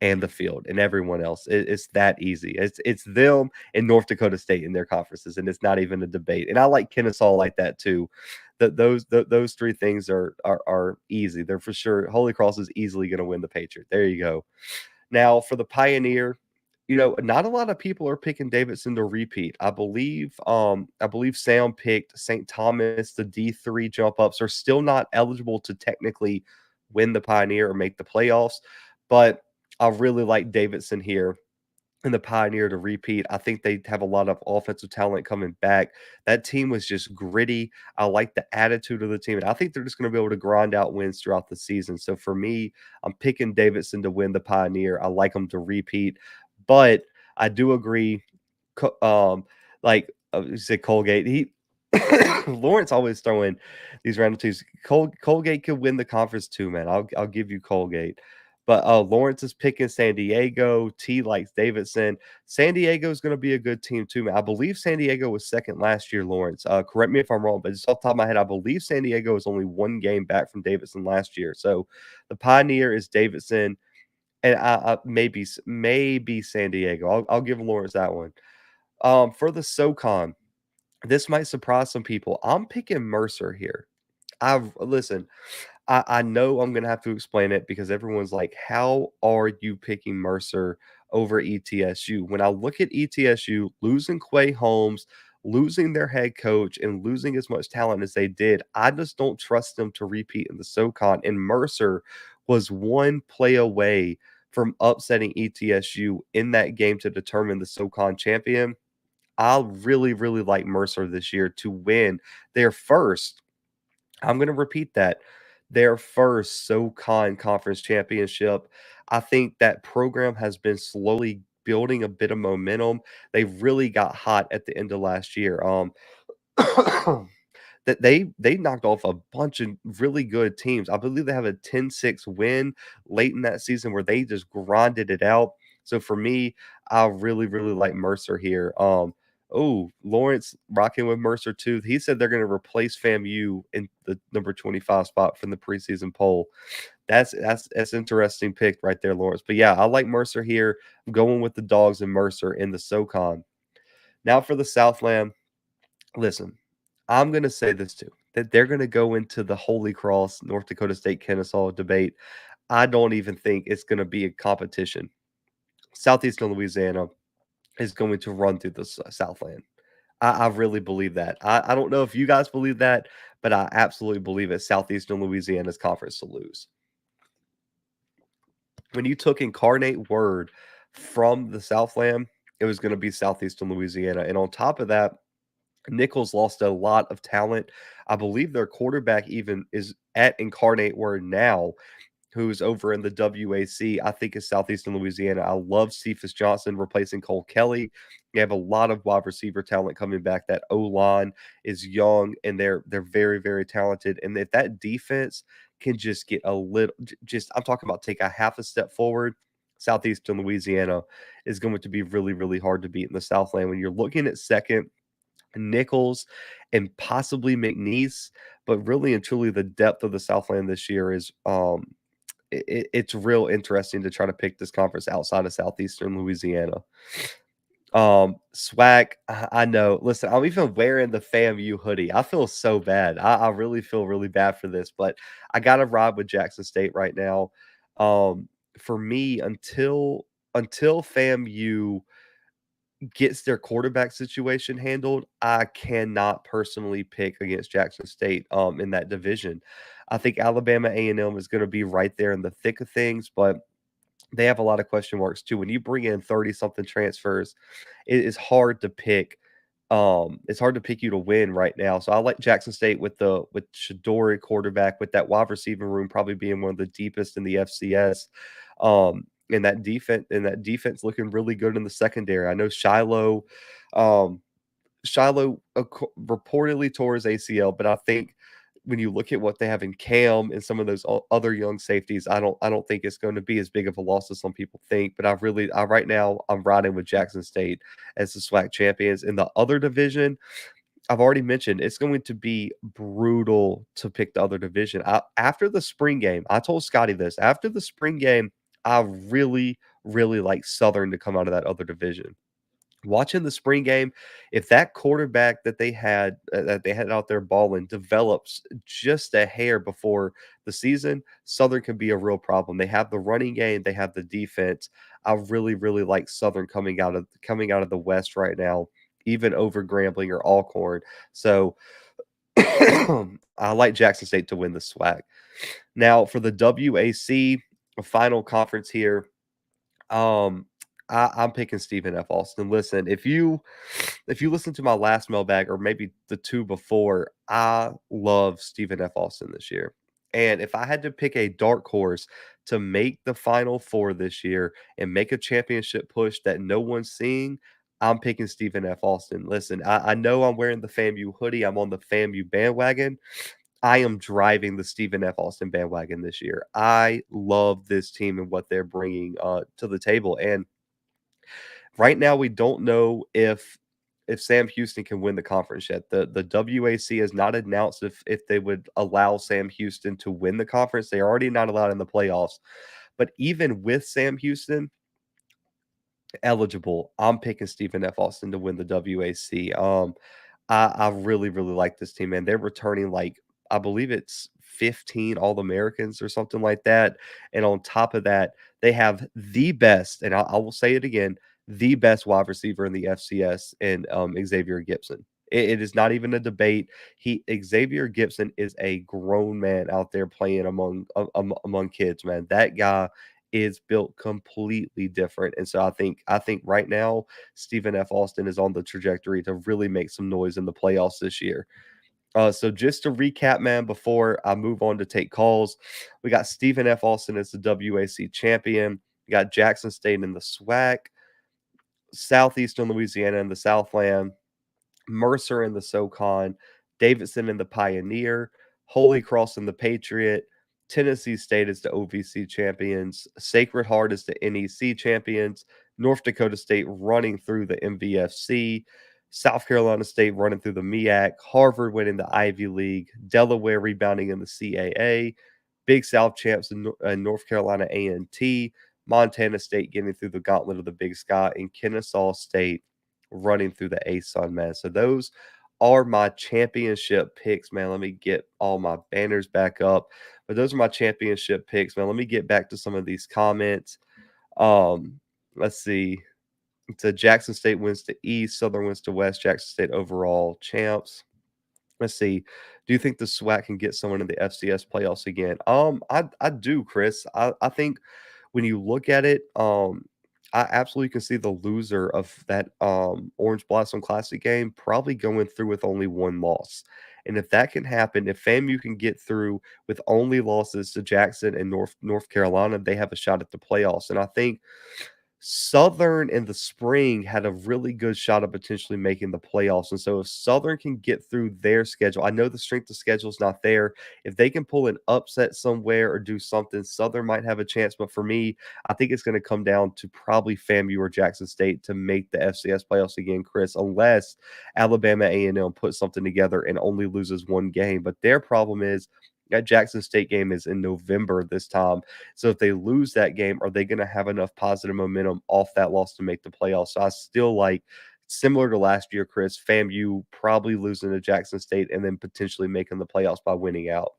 and the field and everyone else. It's that easy. It's them and North Dakota State in their conferences, and it's not even a debate. And I like Kennesaw like that too. Those three things are easy. They're for sure. Holy Cross is easily going to win the Patriot. There you go. Now for the Pioneer, not a lot of people are picking Davidson to repeat. I believe Sam picked St. Thomas. The D3 jump ups are still not eligible to technically win the Pioneer or make the playoffs, but I really like Davidson here and the Pioneer to repeat. I think they have a lot of offensive talent coming back. That team was just gritty. I like the attitude of the team, and I think they're just going to be able to grind out wins throughout the season. So for me, I'm picking Davidson to win the Pioneer. I like them to repeat, but I do agree. Like you said, Colgate. He Lawrence always throwing these random teams. Colgate could win the conference too, man. I'll give you Colgate. But Lawrence is picking San Diego. T likes Davidson. San Diego is going to be a good team too, man. I believe San Diego was second last year, Lawrence. Correct me if I'm wrong, but just off the top of my head, I believe San Diego was only one game back from Davidson last year. So the Pioneer is Davidson, and maybe San Diego. I'll give Lawrence that one. For the SoCon, this might surprise some people. I'm picking Mercer here. I've listen. I know I'm gonna have to explain it because everyone's like, "How are you picking Mercer over ETSU?" When I look at ETSU losing Quay Holmes, losing their head coach, and losing as much talent as they did, I just don't trust them to repeat in the SoCon. And Mercer was one play away from upsetting ETSU in that game to determine the SoCon champion. I really, really like Mercer this year to win their first. I'm going to repeat that. Their first SoCon conference championship. I think that program has been slowly building a bit of momentum. They really got hot at the end of last year. That they knocked off a bunch of really good teams. I believe they have a 10-6 win late in that season where they just grinded it out. So for me, I really, really like Mercer here. Oh, Lawrence rocking with Mercer too. He said they're going to replace FAMU in the number 25 spot from the preseason poll. That's interesting pick right there, Lawrence. But yeah, I like Mercer here. I'm going with the dogs and Mercer in the SoCon. Now for the Southland. Listen, I'm going to say this too, that they're going to go into the Holy Cross, North Dakota State Kennesaw debate. I don't even think it's going to be a competition. Southeastern Louisiana is going to run through the Southland. I really believe that. I don't know if you guys believe that, but I absolutely believe it. Southeastern Louisiana's conference to lose. When you took Incarnate Word from the Southland, it was going to be Southeastern Louisiana. And on top of that, Nichols lost a lot of talent. I believe their quarterback even is at Incarnate Word now, who's over in the WAC. I think is Southeastern Louisiana. I love Cephas Johnson replacing Cole Kelly. You have a lot of wide receiver talent coming back. That O-line is young and they're very, very talented. And if that defense can just get a little just I'm talking about take a half a step forward, Southeastern Louisiana is going to be really, really hard to beat in the Southland. When you're looking at second, Nichols and possibly McNeese, but really and truly the depth of the Southland this year is it's real interesting to try to pick this conference outside of Southeastern Louisiana. Swag, I know. Listen, I'm even wearing the FAMU hoodie. I feel so bad. I really feel really bad for this, but I gotta ride with Jackson State right now. For me, until FAMU gets their quarterback situation handled, I cannot personally pick against Jackson State in that division. I think Alabama A&M is going to be right there in the thick of things, but they have a lot of question marks too. When you bring in 30 something transfers, it is hard to pick. It's hard to pick you to win right now. So I like Jackson State with Shadori quarterback, with that wide receiver room probably being one of the deepest in the FCS. And that defense looking really good in the secondary. I know um, Shiloh reportedly tore his ACL, but I think when you look at what they have in Cam and some of those other young safeties, I don't think it's going to be as big of a loss as some people think. But right now I'm riding with Jackson State as the SWAC champions. In the other division, I've already mentioned it's going to be brutal to pick the other division. After the spring game, I told Scotty this. After the spring game, I really, really like Southern to come out of that other division. Watching the spring game, if that quarterback that they had out there balling develops just a hair before the season, Southern can be a real problem. They have the running game, they have the defense. I really, really like Southern coming out of the West right now, even over Grambling or Alcorn. So I like Jackson State to win the SWAC. Now for the WAC, a final conference here. Um, I'm picking Stephen F. Austin. Listen, if you listen to my last mailbag or maybe the two before, I love Stephen F. Austin this year. And if I had to pick a dark horse to make the Final Four this year and make a championship push that no one's seeing, I'm picking Stephen F. Austin. Listen, I know I'm wearing the FAMU hoodie. I'm on the FAMU bandwagon. I am driving the Stephen F. Austin bandwagon this year. I love this team and what they're bringing to the table. And right now, we don't know if Sam Houston can win the conference yet. The WAC has not announced if they would allow Sam Houston to win the conference. They're already not allowed in the playoffs. But even with Sam Houston eligible, I'm picking Stephen F. Austin to win the WAC. I really, really like this team, man. They're returning like I believe it's 15 All-Americans or something like that. And on top of that, they have the best, and I will say it again, the best wide receiver in the FCS in Xavier Gibson. It is not even a debate. Xavier Gibson is a grown man out there playing among kids, man. That guy is built completely different. And so I think right now Stephen F. Austin is on the trajectory to really make some noise in the playoffs this year. So just to recap, man, before I move on to take calls, we got Stephen F. Austin as the WAC champion. We got Jackson State in the SWAC, Southeastern Louisiana in the Southland, Mercer in the SoCon, Davidson in the Pioneer, Holy Cross in the Patriot, Tennessee State is the OVC champions, Sacred Heart is the NEC champions, North Dakota State running through the MVFC, South Carolina State running through the MEAC, Harvard winning the Ivy League, Delaware rebounding in the CAA, Big South champs in North Carolina A&T, Montana State getting through the gauntlet of the Big Sky, and Kennesaw State running through the ASUN, man. So those are my championship picks, man. Let me get all my banners back up. But those are my championship picks, man. Let me get back to some of these comments. Let's see. So Jackson State wins to East, Southern wins to West, Jackson State overall champs. Let's see. Do you think the SWAC can get someone in the FCS playoffs again? I do, Chris. I think when you look at it, I absolutely can see the loser of that Orange Blossom Classic game probably going through with only one loss. And if that can happen, if FAMU can get through with only losses to Jackson and North Carolina, they have a shot at the playoffs. And I think Southern in the spring had a really good shot of potentially making the playoffs. And so if Southern can get through their schedule, I know the strength of schedule is not there. If they can pull an upset somewhere or do something, Southern might have a chance. But for me, I think it's going to come down to probably FAMU or Jackson State to make the FCS playoffs again, Chris, unless Alabama A&M puts something together and only loses one game. But their problem is that Jackson State game is in November this time. So if they lose that game, are they going to have enough positive momentum off that loss to make the playoffs? So I still like, similar to last year, Chris, FAMU probably losing to Jackson State and then potentially making the playoffs by winning out.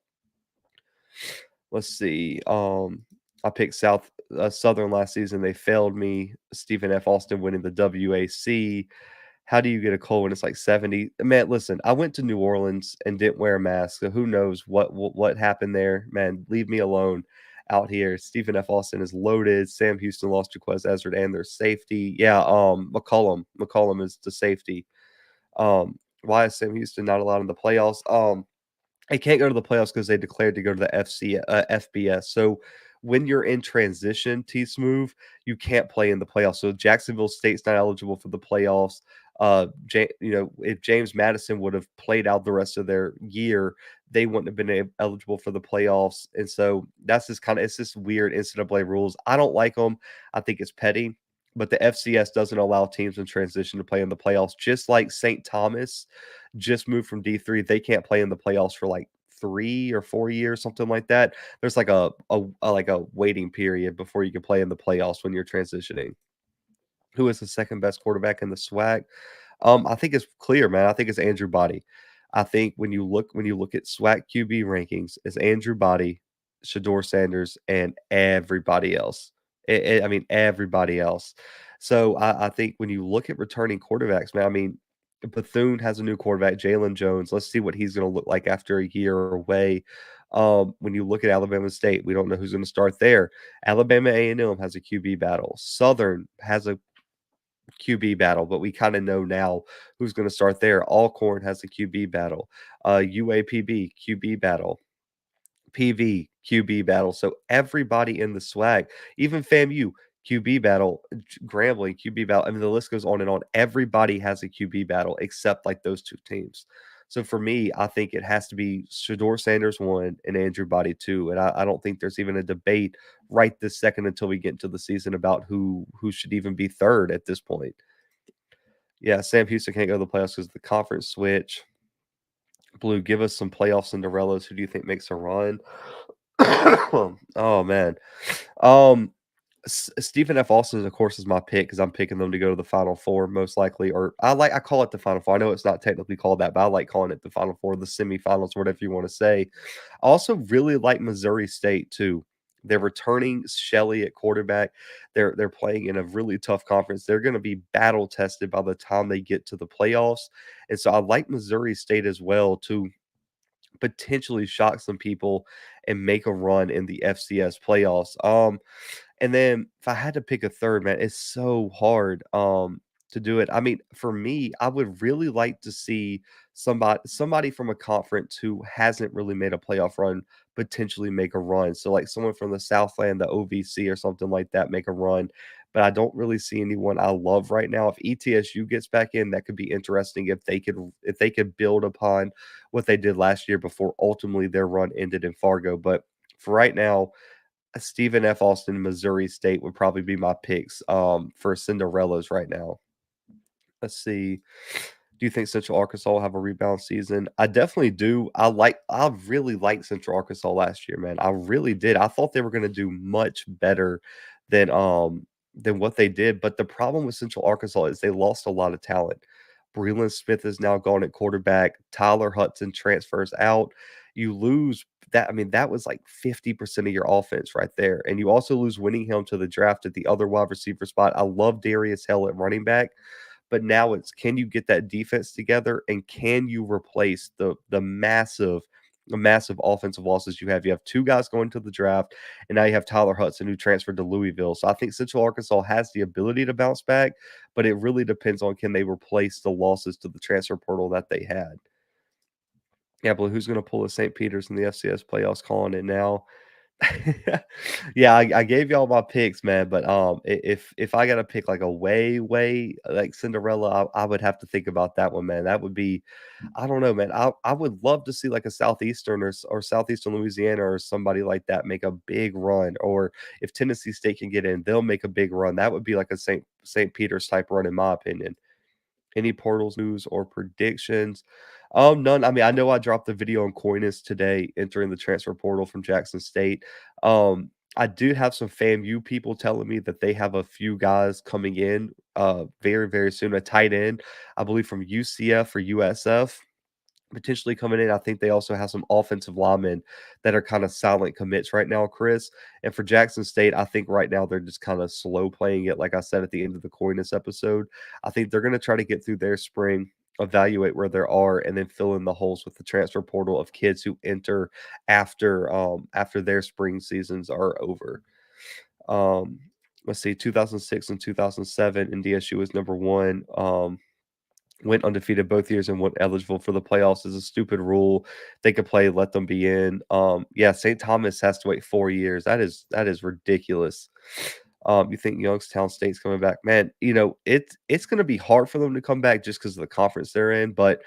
Let's see. I picked Southern last season. They failed me. Stephen F. Austin winning the WAC. How do you get a cold when it's like 70? Man, listen, I went to New Orleans and didn't wear a mask. So who knows what happened there? Man, leave me alone out here. Stephen F. Austin is loaded. Sam Houston lost to Quez Ezard and their safety. Yeah, McCollum. McCollum is the safety. Why is Sam Houston not allowed in the playoffs? They can't go to the playoffs because they declared to go to the FBS. So when you're in transition, T-Smooth, you can't play in the playoffs. So Jacksonville State's not eligible for the playoffs. If James Madison would have played out the rest of their year, they wouldn't have been eligible for the playoffs. And so that's just it's just weird NCAA rules. I don't like them. I think it's petty. But the FCS doesn't allow teams in transition to play in the playoffs, just like St. Thomas just moved from D3. They can't play in the playoffs for like 3 or 4 years, something like that. There's like a waiting period before you can play in the playoffs when you're transitioning. Who is the second best quarterback in the SWAC? I think it's clear, man. I think it's Andrew Body. I think when you look at SWAC QB rankings, it's Andrew Body, Shador Sanders, and everybody else. Everybody else. So I think when you look at returning quarterbacks, man, I mean, Bethune has a new quarterback, Jalen Jones. Let's see what he's going to look like after a year away. When you look at Alabama State, we don't know who's going to start there. Alabama A&M has a QB battle. Southern has a QB battle, but we kind of know now who's going to start there. Alcorn has a QB battle. UAPB QB battle. PV QB battle. So everybody in the swag, even FAMU QB battle, Grambling QB battle. I mean, the list goes on and on. Everybody has a QB battle except like those two teams. So for me, I think it has to be Shador Sanders one and Andrew Body two. And I don't think there's even a debate right this second until we get into the season about who should even be third at this point. Yeah, Sam Houston can't go to the playoffs because of the conference switch. Blue, give us some playoff Cinderellas. Who do you think makes a run? Oh man. Um Stephen F. Austin, of course, is my pick because I'm picking them to go to the Final Four most likely. Or I call it the Final Four. I know it's not technically called that, but I like calling it the Final Four, the semifinals, whatever you want to say. I also really like Missouri State too. They're returning Shelley at quarterback. They're playing in a really tough conference. They're going to be battle tested by the time they get to the playoffs. And so I like Missouri State as well to potentially shock some people and make a run in the FCS playoffs. And then if I had to pick a third, man, it's so hard to do it. I mean, for me, I would really like to see somebody from a conference who hasn't really made a playoff run potentially make a run. So like someone from the Southland, the OVC or something like that, make a run. But I don't really see anyone I love right now. If ETSU gets back in, that could be interesting if they could build upon what they did last year before ultimately their run ended in Fargo. But for right now, Stephen F. Austin, Missouri State would probably be my picks for Cinderellas right now. Let's see. Do you think Central Arkansas will have a rebound season? I definitely do. I really liked Central Arkansas last year, man. I really did. I thought they were going to do much better than what they did. But the problem with Central Arkansas is they lost a lot of talent. Breland Smith is now gone at quarterback. Tyler Hudson transfers out. You lose that. I mean, that was like 50% of your offense right there. And you also lose Winningham to the draft at the other wide receiver spot. I love Darius Hell at running back. But now it's, can you get that defense together and can you replace the massive offensive losses you have? You have two guys going to the draft, and now you have Tyler Hudson who transferred to Louisville. So I think Central Arkansas has the ability to bounce back, but it really depends on can they replace the losses to the transfer portal that they had. Yeah, but who's going to pull a St. Peter's in the FCS playoffs? Calling it now. Yeah, I gave y'all my picks, man, but, if I gotta pick, like, a way, like, Cinderella, I would have to think about that one, man. That would be I don't know, man. I would love to see, like, a Southeastern or Southeastern Louisiana or somebody like that make a big run, or if Tennessee State can get in, they'll make a big run. That would be like a St. Peter's type run in my opinion. Any portals news or predictions? None. I mean, I know I dropped the video on Coinus today entering the transfer portal from Jackson State. I do have some FAMU people telling me that they have a few guys coming in very, very soon. A tight end, I believe, from UCF or USF potentially coming in. I think they also have some offensive linemen that are kind of silent commits right now, Chris. And for Jackson State, I think right now they're just kind of slow playing it. Like I said at the end of the Coinus episode, I think they're going to try to get through their spring, evaluate where they are, and then fill in the holes with the transfer portal of kids who enter after their spring seasons are over. Um, let's see, 2006 and 2007, NDSU was number one. Went undefeated both years and weren't eligible for the playoffs is a stupid rule. They could play, let them be in. Yeah, St. Thomas has to wait 4 years. That is ridiculous. You think Youngstown State's coming back? Man, it's going to be hard for them to come back just because of the conference they're in. But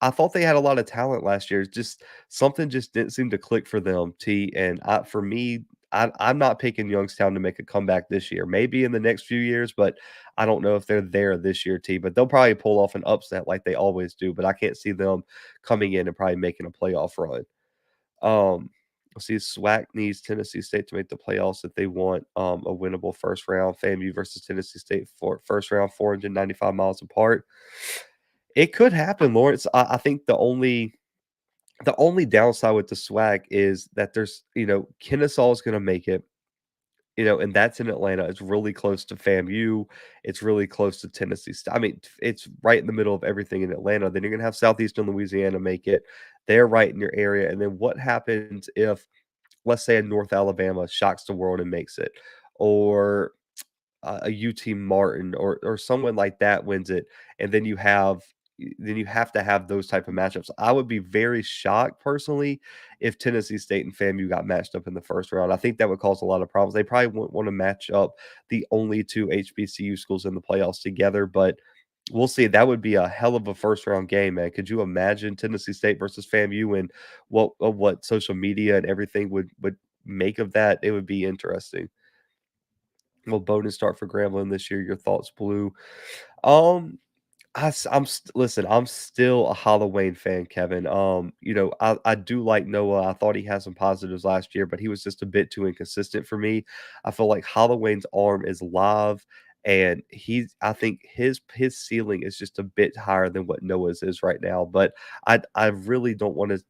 I thought they had a lot of talent last year. Just something just didn't seem to click for them, T. And for me, I'm not picking Youngstown to make a comeback this year. Maybe in the next few years, but I don't know if they're there this year, T. But they'll probably pull off an upset like they always do. But I can't see them coming in and probably making a playoff run. Let's see, SWAC needs Tennessee State to make the playoffs if they want a winnable first round. FAMU versus Tennessee State for first round, 495 miles apart. It could happen, Lawrence. I think the only downside with the swag is that Kennesaw is gonna make it, and that's in Atlanta. It's really close to FAMU. It's really close to Tennessee State. I mean, it's right in the middle of everything in Atlanta. Then you're gonna have Southeastern Louisiana make it. They're right in your area. And then what happens if, let's say, a North Alabama shocks the world and makes it, or a UT Martin or someone like that wins it, and then you have to have those type of matchups. I would be very shocked personally if Tennessee State and FAMU got matched up in the first round. I think that would cause a lot of problems. They probably wouldn't want to match up the only two HBCU schools in the playoffs together, but we'll see. That would be a hell of a first round game, man. Could you imagine Tennessee State versus FAMU and what social media and everything would make of that? It would be interesting. Will Bowden start for Grambling this year? Your thoughts, Blue? Um, listen. I'm still a Halloween fan, Kevin. I do like Noah. I thought he had some positives last year, but he was just a bit too inconsistent for me. I feel like Halloween's arm is live, and I think his ceiling is just a bit higher than what Noah's is right now. But I really don't want to.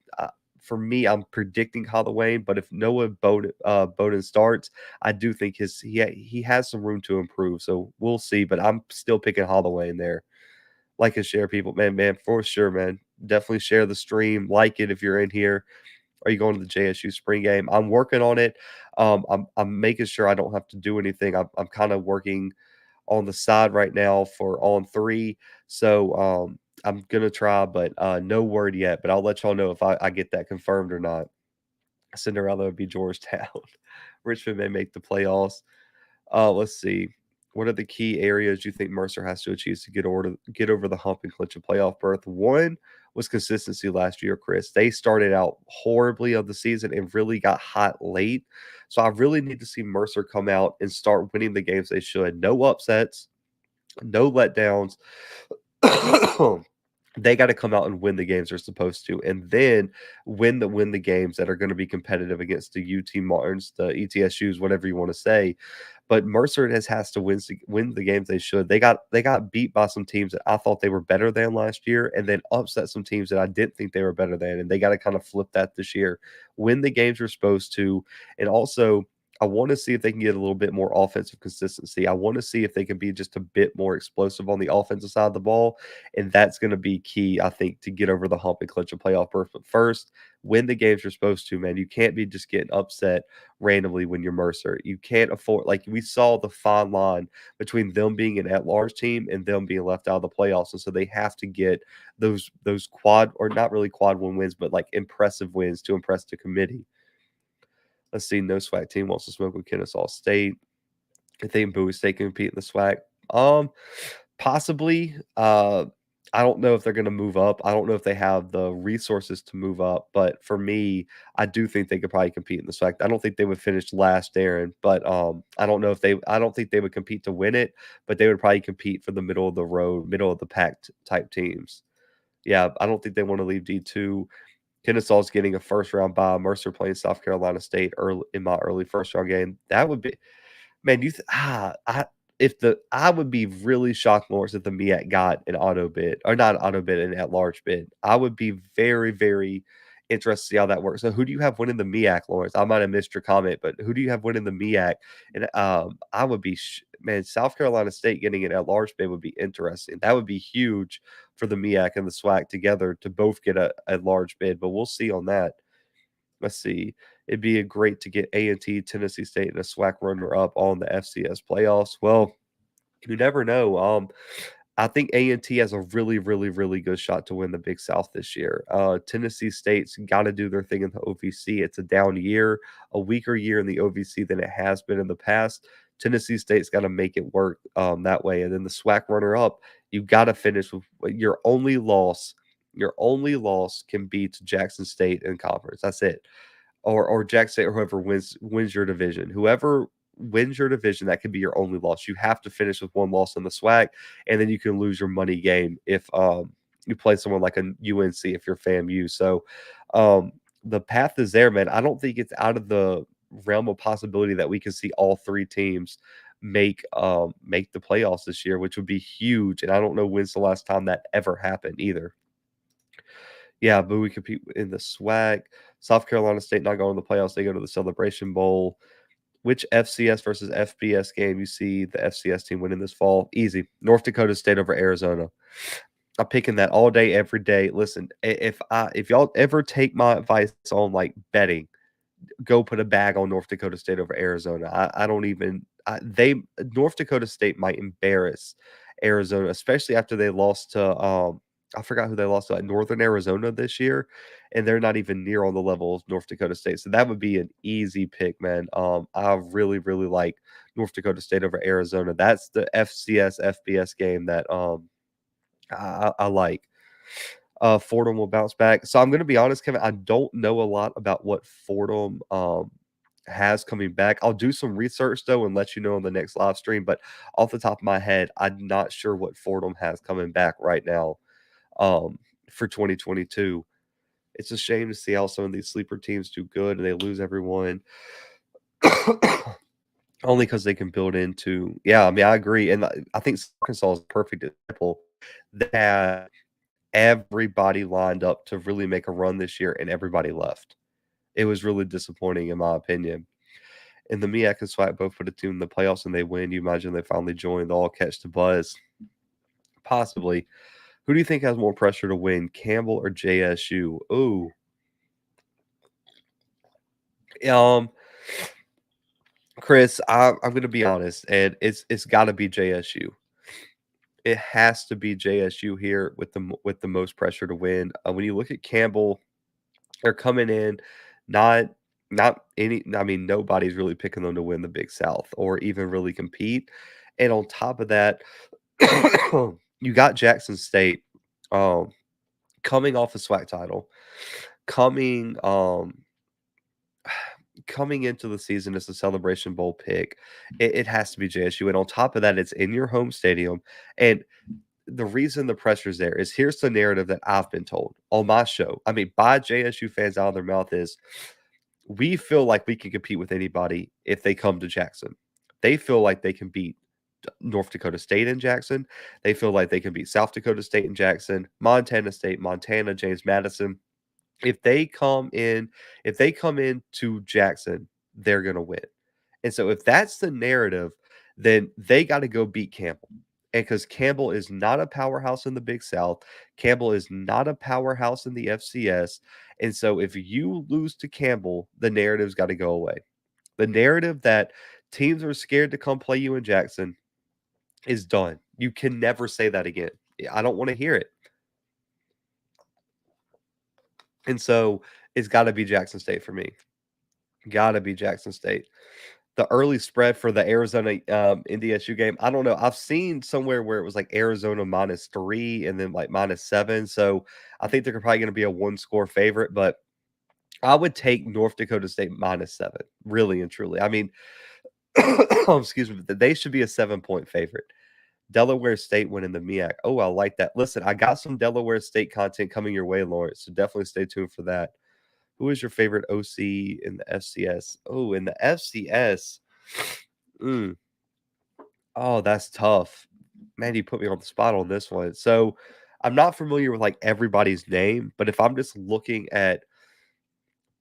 For me, I'm predicting Halloween, but if Bowden starts, I do think he has some room to improve. So we'll see. But I'm still picking Halloween there. Like and share, people, man, for sure, man. Definitely share the stream, like it if you're in here. Are you going to the JSU spring game? I'm working on it. I'm making sure I don't have to do anything. I'm kind of working on the side right now for on three. So I'm gonna try, but no word yet. But I'll let y'all know if I get that confirmed or not. Cinderella would be Georgetown. Richmond may make the playoffs. Let's see. What are the key areas you think Mercer has to achieve to get over the hump and clinch a playoff berth? One was consistency last year, Chris. They started out horribly of the season and really got hot late. So I really need to see Mercer come out and start winning the games they should. No upsets, no letdowns. They got to come out and win the games they're supposed to, and then win the games that are going to be competitive against the UT Martins, the ETSUs, whatever you want to say. But Mercer has to win the games they should. They got beat by some teams that I thought they were better than last year, and then upset some teams that I didn't think they were better than. And they got to kind of flip that this year. Win the games you're supposed to, and also I want to see if they can get a little bit more offensive consistency. I want to see if they can be just a bit more explosive on the offensive side of the ball, and that's going to be key, I think, to get over the hump and clinch a playoff berth. But first, win the games you're supposed to, man. You can't be just getting upset randomly when you're Mercer. You can't afford, like we saw the fine line between them being an at-large team and them being left out of the playoffs, and so they have to get those quad, or not really quad one wins, but like impressive wins to impress the committee. Let's see. No SWAC team wants to smoke with Kennesaw State. I think Bowie State can compete in the SWAC. Possibly. I don't know if they're going to move up. I don't know if they have the resources to move up. But for me, I do think they could probably compete in the SWAC. I don't think they would finish last, Darren. But I don't know if they. I don't think they would compete to win it. But they would probably compete for the middle of the road, middle of the pack type teams. Yeah, I don't think they want to leave D2. Kennesaw's getting a first round bye. Mercer playing South Carolina State early in my early first round game. That would be, man. I would be really shocked, Lawrence, if the MEAC got an auto bid, or not an auto bid, an at large bid. I would be very, very interested to see how that works. So who do you have winning the MEAC, Lawrence? I might have missed your comment, but who do you have winning the MEAC? And I would be man, South Carolina State getting an at large bid would be interesting. That would be huge for the MEAC and the SWAC together to both get a large bid, but we'll see on that. Let's see. It'd be great to get A&T, Tennessee State, and a SWAC runner up on the FCS playoffs. Well, you never know. I think A&T has a really, really, really good shot to win the Big South this year. Tennessee State's got to do their thing in the OVC. It's a down year, a weaker year in the OVC than it has been in the past. Tennessee State's got to make it work that way. And then the SWAC runner-up, you got to finish with your only loss. Your only loss can be to Jackson State in conference. That's it. Or Jackson State, or whoever wins your division. Whoever wins your division, that could be your only loss. You have to finish with one loss in the SWAC, and then you can lose your money game if you play someone like a UNC if you're FAMU. So the path is there, man. I don't think it's out of the realm of possibility that we can see all three teams make the playoffs this year, which would be huge. And I don't know when's the last time that ever happened either. Yeah, but we compete in the SWAC. South Carolina State not going to the playoffs. They go to the Celebration Bowl. Which FCS versus FBS game you see the FCS team winning this fall? Easy. North Dakota State over Arizona. I'm picking that all day, every day. Listen, if y'all ever take my advice on like betting, go put a bag on North Dakota State over Arizona. I don't even they North Dakota State might embarrass Arizona, especially after they lost to I forgot who they lost to, like Northern Arizona this year, and they're not even near on the level of North Dakota State. So that would be an easy pick, man. I really, really like North Dakota State over Arizona. That's the FCS FBS game that I like. Fordham will bounce back. So I'm going to be honest, Kevin. I don't know a lot about what Fordham has coming back. I'll do some research though and let you know on the next live stream. But off the top of my head, I'm not sure what Fordham has coming back right now for 2022. It's a shame to see how some of these sleeper teams do good and they lose everyone. Only because they can build into, yeah. I mean, I agree, and I think Arkansas is a perfect example. They had everybody lined up to really make a run this year, and everybody left. It was really disappointing, in my opinion. And the MEAC and SWAC both put a team in the playoffs, and they win. You imagine they finally joined, all catch the buzz. Possibly. Who do you think has more pressure to win, Campbell or JSU? Ooh. Chris, I'm going to be honest, and it's got to be JSU. It has to be JSU here with the most pressure to win. When you look at Campbell, they're coming in not any. I mean, nobody's really picking them to win the Big South or even really compete. And on top of that, you got Jackson State coming off a SWAC title, coming coming into the season as a Celebration Bowl pick. It has to be JSU, and on top of that, it's in your home stadium. And the reason the pressure's there is, here's the narrative that I've been told on my show. I mean, by JSU fans out of their mouth is, we feel like we can compete with anybody if they come to Jackson. They feel like they can beat North Dakota State in Jackson. They feel like they can beat South Dakota State in Jackson, Montana State, Montana, James Madison. If they come in to Jackson, they're going to win. And so if that's the narrative, then they got to go beat Campbell. And because Campbell is not a powerhouse in the Big South, Campbell is not a powerhouse in the FCS. And so if you lose to Campbell, the narrative's got to go away. The narrative that teams are scared to come play you in Jackson is done. You can never say that again. I don't want to hear it. And so it's got to be Jackson State for me. Got to be Jackson State. The early spread for the Arizona NDSU game, I don't know. I've seen somewhere where it was like Arizona -3 and then like -7. So I think they're probably going to be a one-score favorite, but I would take North Dakota State -7, really and truly. I mean, excuse me, they should be a 7-point favorite. Delaware State winning the MEAC. Oh, I like that. Listen, I got some Delaware State content coming your way, Lawrence, so definitely stay tuned for that. Who is your favorite OC in the FCS? Oh, in the FCS. Oh, that's tough. Man, you put me on the spot on this one. So I'm not familiar with like everybody's name, but if I'm just looking at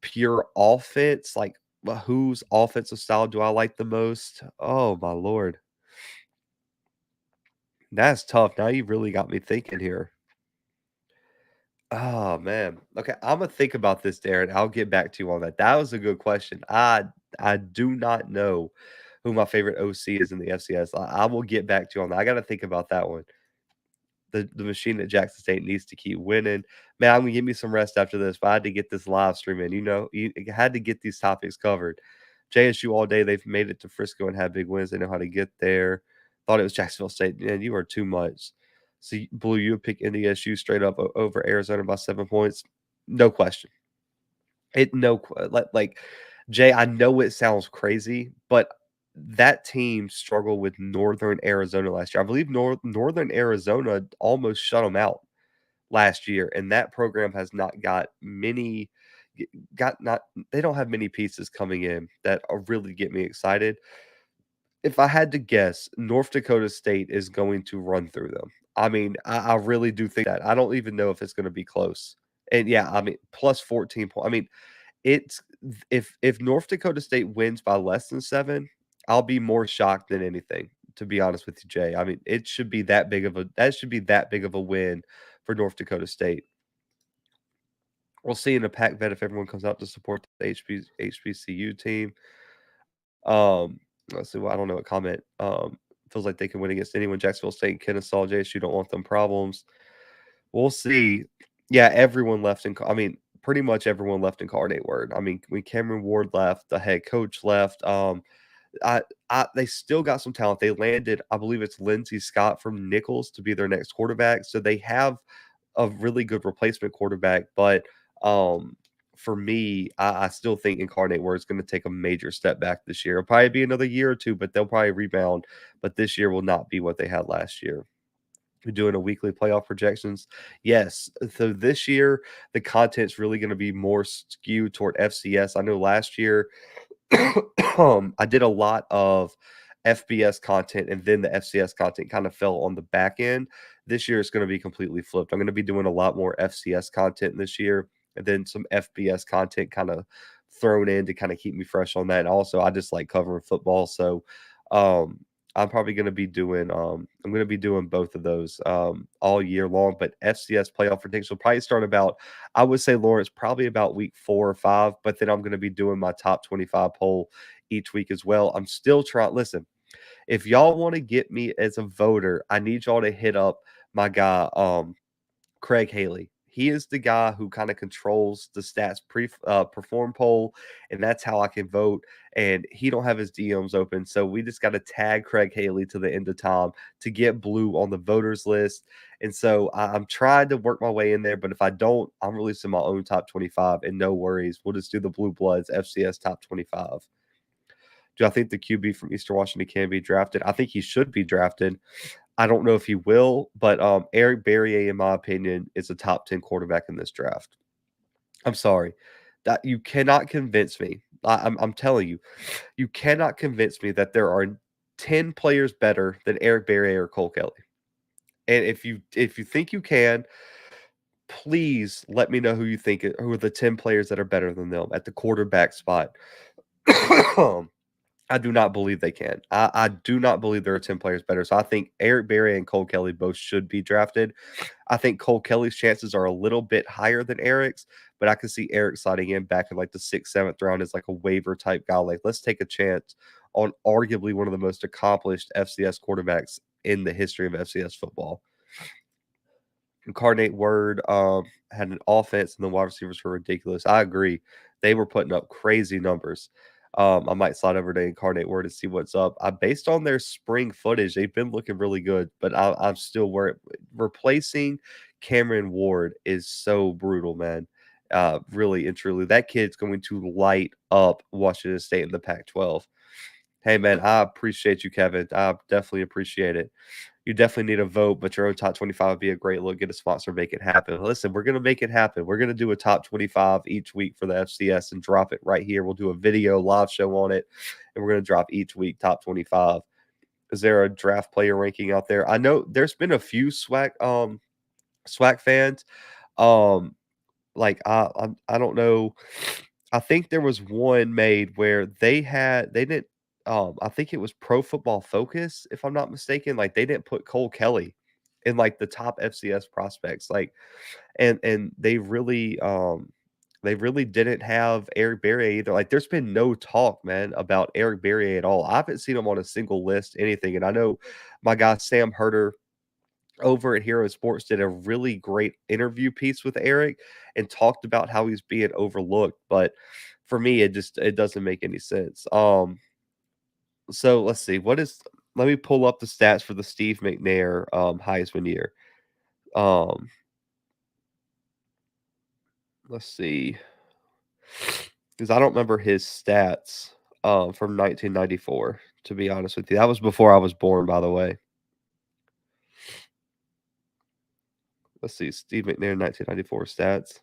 pure offense, like whose offensive style do I like the most? Oh my lord. That's tough. Now you really got me thinking here. Oh man. Okay, I'm gonna think about this, Darren. I'll get back to you on that. That was a good question. I do not know who my favorite OC is in the FCS. I will get back to you on that. I got to think about that one. The machine at Jackson State needs to keep winning. Man, I'm gonna give me some rest after this. But I had to get this live stream in. You know, you had to get these topics covered. JSU all day. They've made it to Frisco and had big wins. They know how to get there. Thought it was Jacksonville State. Man, you are too much. So, Blue, you would pick NDSU straight up over Arizona by 7 points? No question. Like Jay, I know it sounds crazy, but that team struggled with Northern Arizona last year. I believe Northern Arizona almost shut them out last year, and that program has not got many got not they don't have many pieces coming in that really get me excited. If I had to guess, North Dakota State is going to run through them. I mean, I really do think that. I don't even know if it's going to be close. And yeah, I mean, plus 14 points. I mean, it's if North Dakota State wins by less than 7, I'll be more shocked than anything, to be honest with you, Jay. I mean, that should be that big of a win for North Dakota State. We'll see in a pack vet if everyone comes out to support the HBCU team. Let's see. Well, I don't know what comment. Feels like they can win against anyone. Jacksonville State and Kennesaw. JSU don't want them problems. We'll see. Yeah, everyone left I mean, pretty much everyone left Incarnate Word. I mean, when Cameron Ward left, the head coach left. They still got some talent. They landed, I believe it's Lindsey Scott from Nichols to be their next quarterback. So they have a really good replacement quarterback. But for me, I still think Incarnate Word is going to take a major step back this year. It'll probably be another year or two, but they'll probably rebound. But this year will not be what they had last year. We're doing a weekly playoff projections. Yes. So this year, the content's really going to be more skewed toward FCS. I know last year I did a lot of FBS content, and then the FCS content kind of fell on the back end. This year, it's going to be completely flipped. I'm going to be doing a lot more FCS content this year, and then some FBS content kind of thrown in to kind of keep me fresh on that. And also, I just like covering football, so I'm probably going to be doing I'm going to be doing both of those all year long. But FCS playoff predictions will probably start about, I would say, Lawrence, probably about week 4 or 5. But then I'm going to be doing my top 25 poll each week as well. I'm still trying. Listen, if y'all want to get me as a voter, I need y'all to hit up my guy Craig Haley. He is the guy who kind of controls the stats perform poll, and that's how I can vote. And he don't have his DMs open, so we just got to tag Craig Haley to the end of time to get Blue on the voters list. And so I'm trying to work my way in there, but if I don't, I'm releasing my own top 25, and no worries, we'll just do the Bluebloods FCS top 25. Do I think the QB from Eastern Washington can be drafted? I think he should be drafted. I don't know if he will, but Eric Barrier, in my opinion, is a top 10 quarterback in this draft. I'm sorry. That you cannot convince me. I'm telling you, you cannot convince me that there are 10 players better than Eric Barrier or Cole Kelly. And if you think you can, please let me know who you think who are the 10 players that are better than them at the quarterback spot. I do not believe they can. I do not believe there are 10 players better. So I think Eric Berry and Cole Kelly both should be drafted. I think Cole Kelly's chances are a little bit higher than Eric's, but I can see Eric sliding in back in like the 6th, 7th round as like a waiver type guy. Like, let's take a chance on arguably one of the most accomplished FCS quarterbacks in the history of FCS football. Incarnate Word had an offense, and the wide receivers were ridiculous. I agree. They were putting up crazy numbers. I might slide over to Incarnate Word and see what's up. Based on their spring footage, they've been looking really good, but I'm still worried. Replacing Cameron Ward is so brutal, man. Really and truly, that kid's going to light up Washington State in the Pac-12. Hey, man, I appreciate you, Kevin. I definitely appreciate it. You definitely need a vote, but your own top 25 would be a great look. Get a sponsor, make it happen. Listen, we're going to make it happen. We're going to do a top 25 each week for the FCS and drop it right here. We'll do a video live show on it, and we're going to drop each week top 25. Is there a draft player ranking out there? I know there's been a few SWAC fans. Like I don't know. I think there was one made where they didn't. I think it was Pro Football Focus, if I'm not mistaken. Like, they didn't put Cole Kelly in like the top FCS prospects. Like, and they really didn't have Eric Berry either. Like, there's been no talk, man, about Eric Berry at all. I haven't seen him on a single list, anything. And I know my guy Sam Herder over at Hero Sports did a really great interview piece with Eric and talked about how he's being overlooked. But for me, it doesn't make any sense. So let's see. Let me pull up the stats for the Steve McNair Heisman year. Let's see. Because I don't remember his stats from 1994, to be honest with you. That was before I was born, by the way. Let's see. Steve McNair 1994 stats.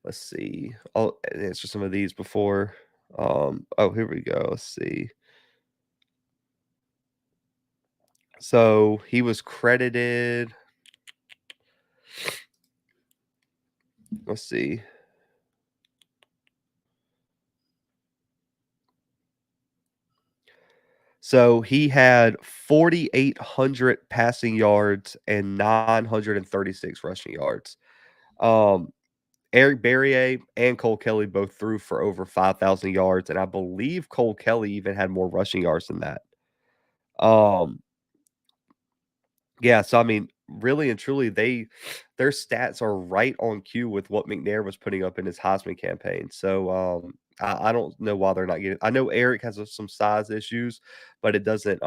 Let's see. I'll answer some of these before. Here we go. Let's see. So he was credited. Let's see. So he had 4,800 passing yards and 936 rushing yards. Um, Eric Berrier and Cole Kelly both threw for over 5,000 yards, and I believe Cole Kelly even had more rushing yards than that. Um, yeah, so I mean, really and truly, their stats are right on cue with what McNair was putting up in his Heisman campaign. So I don't know why they're not getting. I know Eric has some size issues, but it doesn't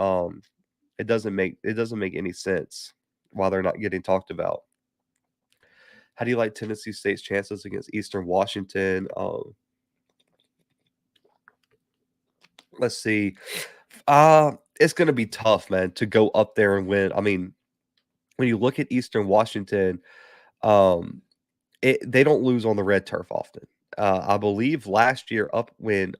make any sense why they're not getting talked about. How do you like Tennessee State's chances against Eastern Washington? Let's see. It's gonna be tough, man, to go up there and win. I mean, when you look at Eastern Washington, um, they don't lose on the red turf often. I believe last year up when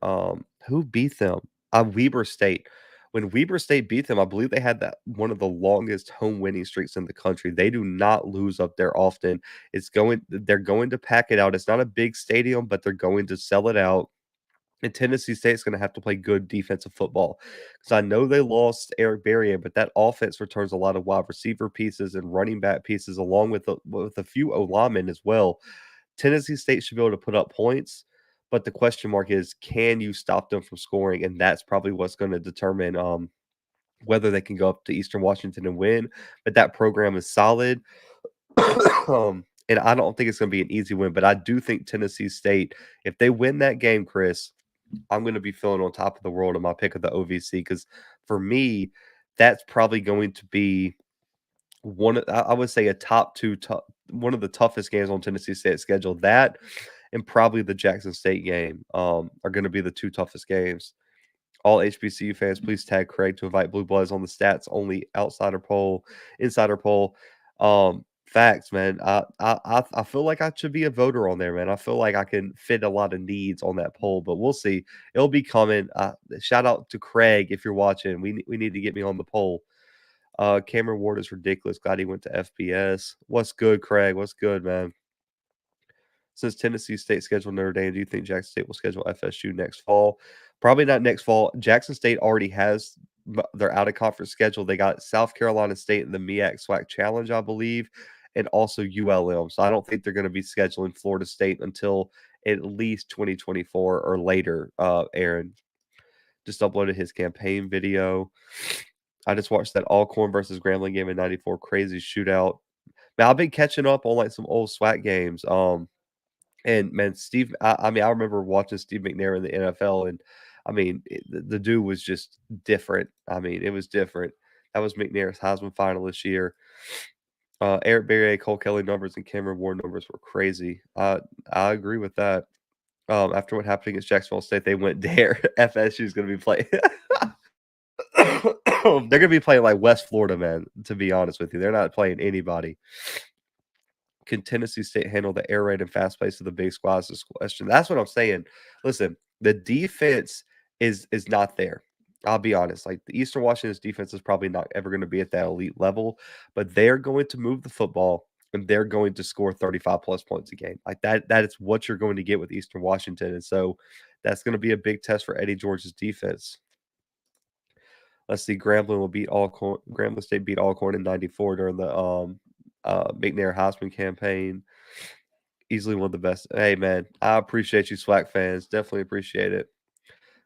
who beat them? Weber State. When Weber State beat them, I believe they had that one of the longest home winning streaks in the country. They do not lose up there often. They're going to pack it out. It's not a big stadium, but they're going to sell it out. And Tennessee State's gonna have to play good defensive football, because I know they lost Eric Berrier, but that offense returns a lot of wide receiver pieces and running back pieces along with a few O linemen as well. Tennessee State should be able to put up points, but the question mark is, can you stop them from scoring? And that's probably what's gonna determine, whether they can go up to Eastern Washington and win, but that program is solid. And I don't think it's gonna be an easy win, but I do think Tennessee State, if they win that game, Chris, I'm gonna be feeling on top of the world in my pick of the OVC, because for me, that's probably going to be I would say a top 2 one of the toughest games on Tennessee State's schedule. That and probably the Jackson State game, are gonna be the 2 toughest games. All HBCU fans, please tag Craig to invite Bluebloods on the stats only insider poll. Facts, man. I feel like I should be a voter on there, man. I feel like I can fit a lot of needs on that poll, but we'll see. It'll be coming. Shout out to Craig if you're watching. We need to get me on the poll. Cameron Ward is ridiculous. Glad he went to FBS. What's good, Craig? What's good, man? Since Tennessee State scheduled Notre Dame, do you think Jackson State will schedule FSU next fall? Probably not next fall. Jackson State already has their out of conference schedule. They got South Carolina State in the MEAC SWAC Challenge, I believe, and also ULM. So I don't think they're going to be scheduling Florida State until at least 2024 or later. Aaron just uploaded his campaign video. I just watched that Alcorn versus Grambling game in '94, crazy shootout. Now I've been catching up on like some old SWAC games. And man, I mean, I remember watching Steve McNair in the NFL, and I mean, the dude was just different. I mean, it was different. That was McNair's Heisman final this year. Eric Berrier, Cole Kelly numbers, and Cameron Ward numbers were crazy. I agree with that. After what happened against Jacksonville State, they went there. FSU is going to be playing. They're going to be playing like West Florida, man. To be honest with you, they're not playing anybody. Can Tennessee State handle the air raid and fast pace of the big squads? This question. That's what I'm saying. Listen, the defense is not there. I'll be honest. Like the Eastern Washington's defense is probably not ever going to be at that elite level, but they're going to move the football and they're going to score 35 plus points a game. Like that is what you're going to get with Eastern Washington. And so that's going to be a big test for Eddie George's defense. Let's see. Grambling State beat Alcorn in '94 during the McNair Heisman campaign. Easily one of the best. Hey man, I appreciate you, SWAC fans. Definitely appreciate it.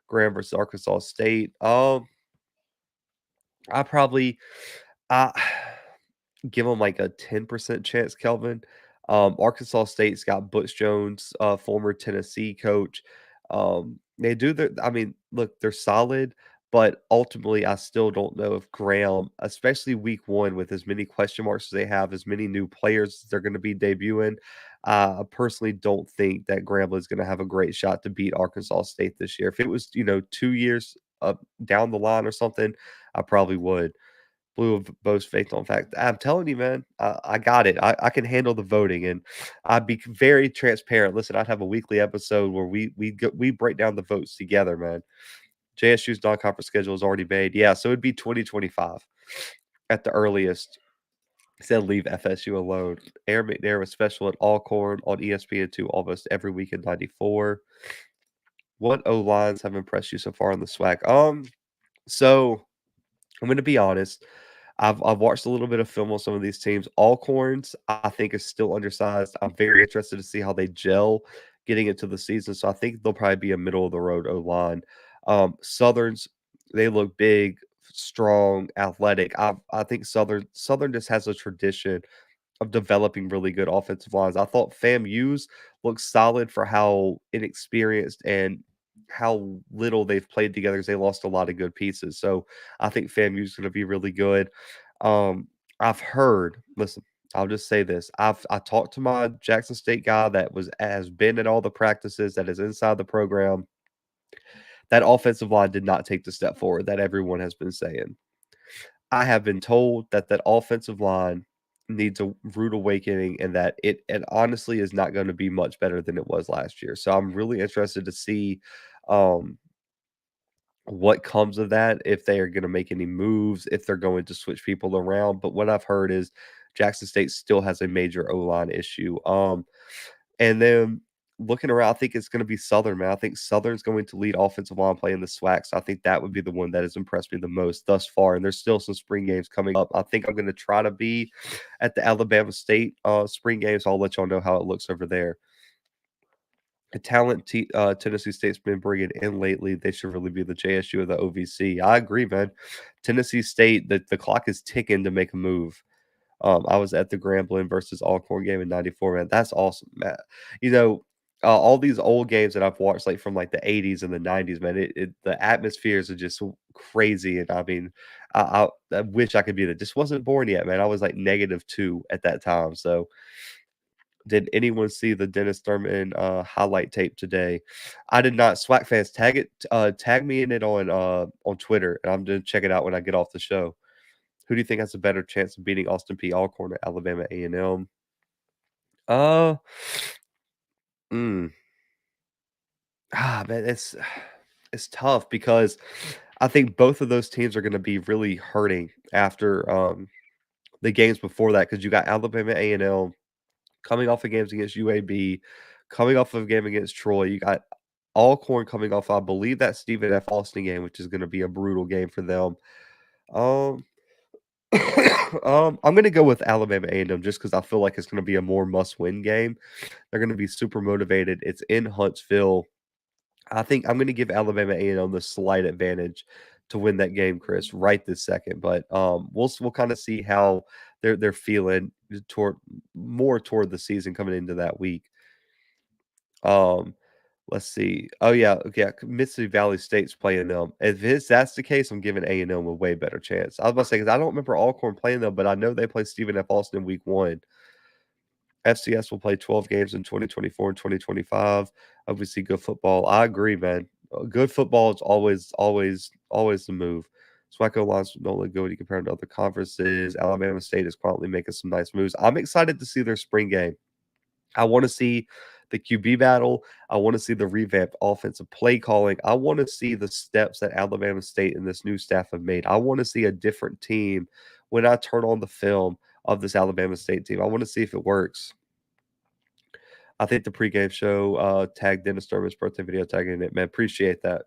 Graham versus Arkansas State. I probably I give them like a 10% chance, Kelvin. Arkansas State's got Butch Jones, former Tennessee coach. They do their, I mean, look, they're solid, but ultimately, I still don't know if Graham, especially week one, with as many question marks as they have, as many new players they're going to be debuting. I personally don't think that Graham is going to have a great shot to beat Arkansas State this year. If it was, 2 years up down the line or something, I probably would. Blue of Bo's faith on fact. I'm telling you, man, I got it. I can handle the voting, and I'd be very transparent. Listen, I'd have a weekly episode where we break down the votes together, man. JSU's non-conference schedule is already made. Yeah, so it'd be 2025 at the earliest. Said leave FSU alone. Aaron McNair was special at Alcorn on ESPN2 almost every week in '94. What O lines have impressed you so far in the SWAC? So I'm gonna be honest. I've watched a little bit of film on some of these teams. Alcorns, I think, is still undersized. I'm very interested to see how they gel getting into the season. So I think they'll probably be a middle of the road O line. Southerns, they look big, strong, athletic. I think Southern just has a tradition of developing really good offensive lines. I thought FAMU's looked solid for how inexperienced and how little they've played together because they lost a lot of good pieces. So I think FAMU's going to be really good. I've heard, listen, I'll just say this. I talked to my Jackson State guy that has been at all the practices, that is inside the program. That offensive line did not take the step forward that everyone has been saying. I have been told that that offensive line needs a rude awakening and that it honestly is not gonna be much better than it was last year. So I'm really interested to see, um, what comes of that, if they are gonna make any moves, if they're going to switch people around. But what I've heard is Jackson State still has a major O-line issue. And then looking around, I think it's gonna be Southern, man. I think Southern's going to lead offensive line play in the SWAC, so I think that would be the one that has impressed me the most thus far, and there's still some spring games coming up. I think I'm gonna try to be at the Alabama State, spring games. I'll let y'all know how it looks over there. The talent Tennessee State's been bringing in lately, they should really be the JSU of the OVC. I agree, man. Tennessee State, the clock is ticking to make a move. I was at the Grambling versus Alcorn game in '94, man. That's awesome, man. You know, all these old games that I've watched, like from like the '80s and the '90s, man. The atmospheres are just so crazy, and I mean, I wish I could be there. Just wasn't born yet, man. I was like -2 at that time. So, did anyone see the Dennis Thurman highlight tape today? I did not. SWAC fans, tag me in it on Twitter, and I'm gonna check it out when I get off the show. Who do you think has a better chance of beating Austin P. Alcorn or Alabama A&M? Uh, mm, man, it's tough because I think both of those teams are gonna be really hurting after, the games before that because you got Alabama A&M coming off of games against UAB, coming off of a game against Troy. You got Alcorn coming off, I believe, that Stephen F. Austin game, which is gonna be a brutal game for them. Um I'm gonna go with Alabama A&M just because I feel like it's gonna be a more must-win game. They're gonna be super motivated. It's in Huntsville. I think I'm gonna give Alabama A&M the slight advantage to win that game, Chris, right this second. But we'll kind of see how they're feeling toward the season coming into that week. Um, let's see. Oh yeah, okay. Mississippi Valley State's playing them. If that's the case, I'm giving A&M a way better chance. I was about to say because I don't remember Alcorn playing them, but I know they played Stephen F. Austin in week 1. FCS will play 12 games in 2024 and 2025. Obviously, good football. I agree, man. Good football is always the move. SWACO lines don't look good when you compare them to other conferences. Alabama State is quietly making some nice moves. I'm excited to see their spring game. I want to see the QB battle. I want to see the revamped offensive play calling. I want to see the steps that Alabama State and this new staff have made. I want to see a different team when I turn on the film of this Alabama State team. I want to see if it works. I think the pregame show tagged Dennis Thurman's birthday video tagging it. Man, appreciate that.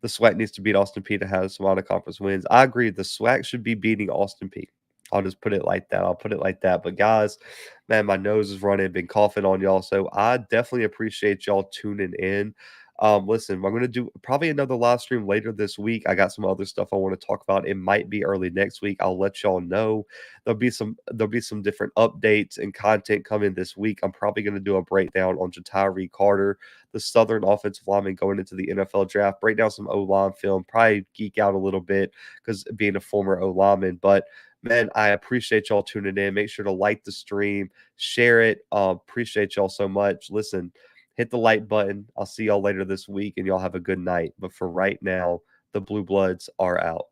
The SWAC needs to beat Austin Peay to have some out of conference wins. I agree. The SWAC should be beating Austin Peay. I'll just put it like that. I'll put it like that. But guys, man, my nose is running. Been coughing on y'all, so I definitely appreciate y'all tuning in. Listen, I'm gonna do probably another live stream later this week. I got some other stuff I want to talk about. It might be early next week. I'll let y'all know. There'll be some different updates and content coming this week. I'm probably gonna do a breakdown on Jatari Carter, the Southern offensive lineman going into the NFL draft. Break down some O-line film. Probably geek out a little bit because being a former O-lineman, but man, I appreciate y'all tuning in. Make sure to like the stream, share it. Appreciate y'all so much. Listen, hit the like button. I'll see y'all later this week, and y'all have a good night. But for right now, the Blue Bloods are out.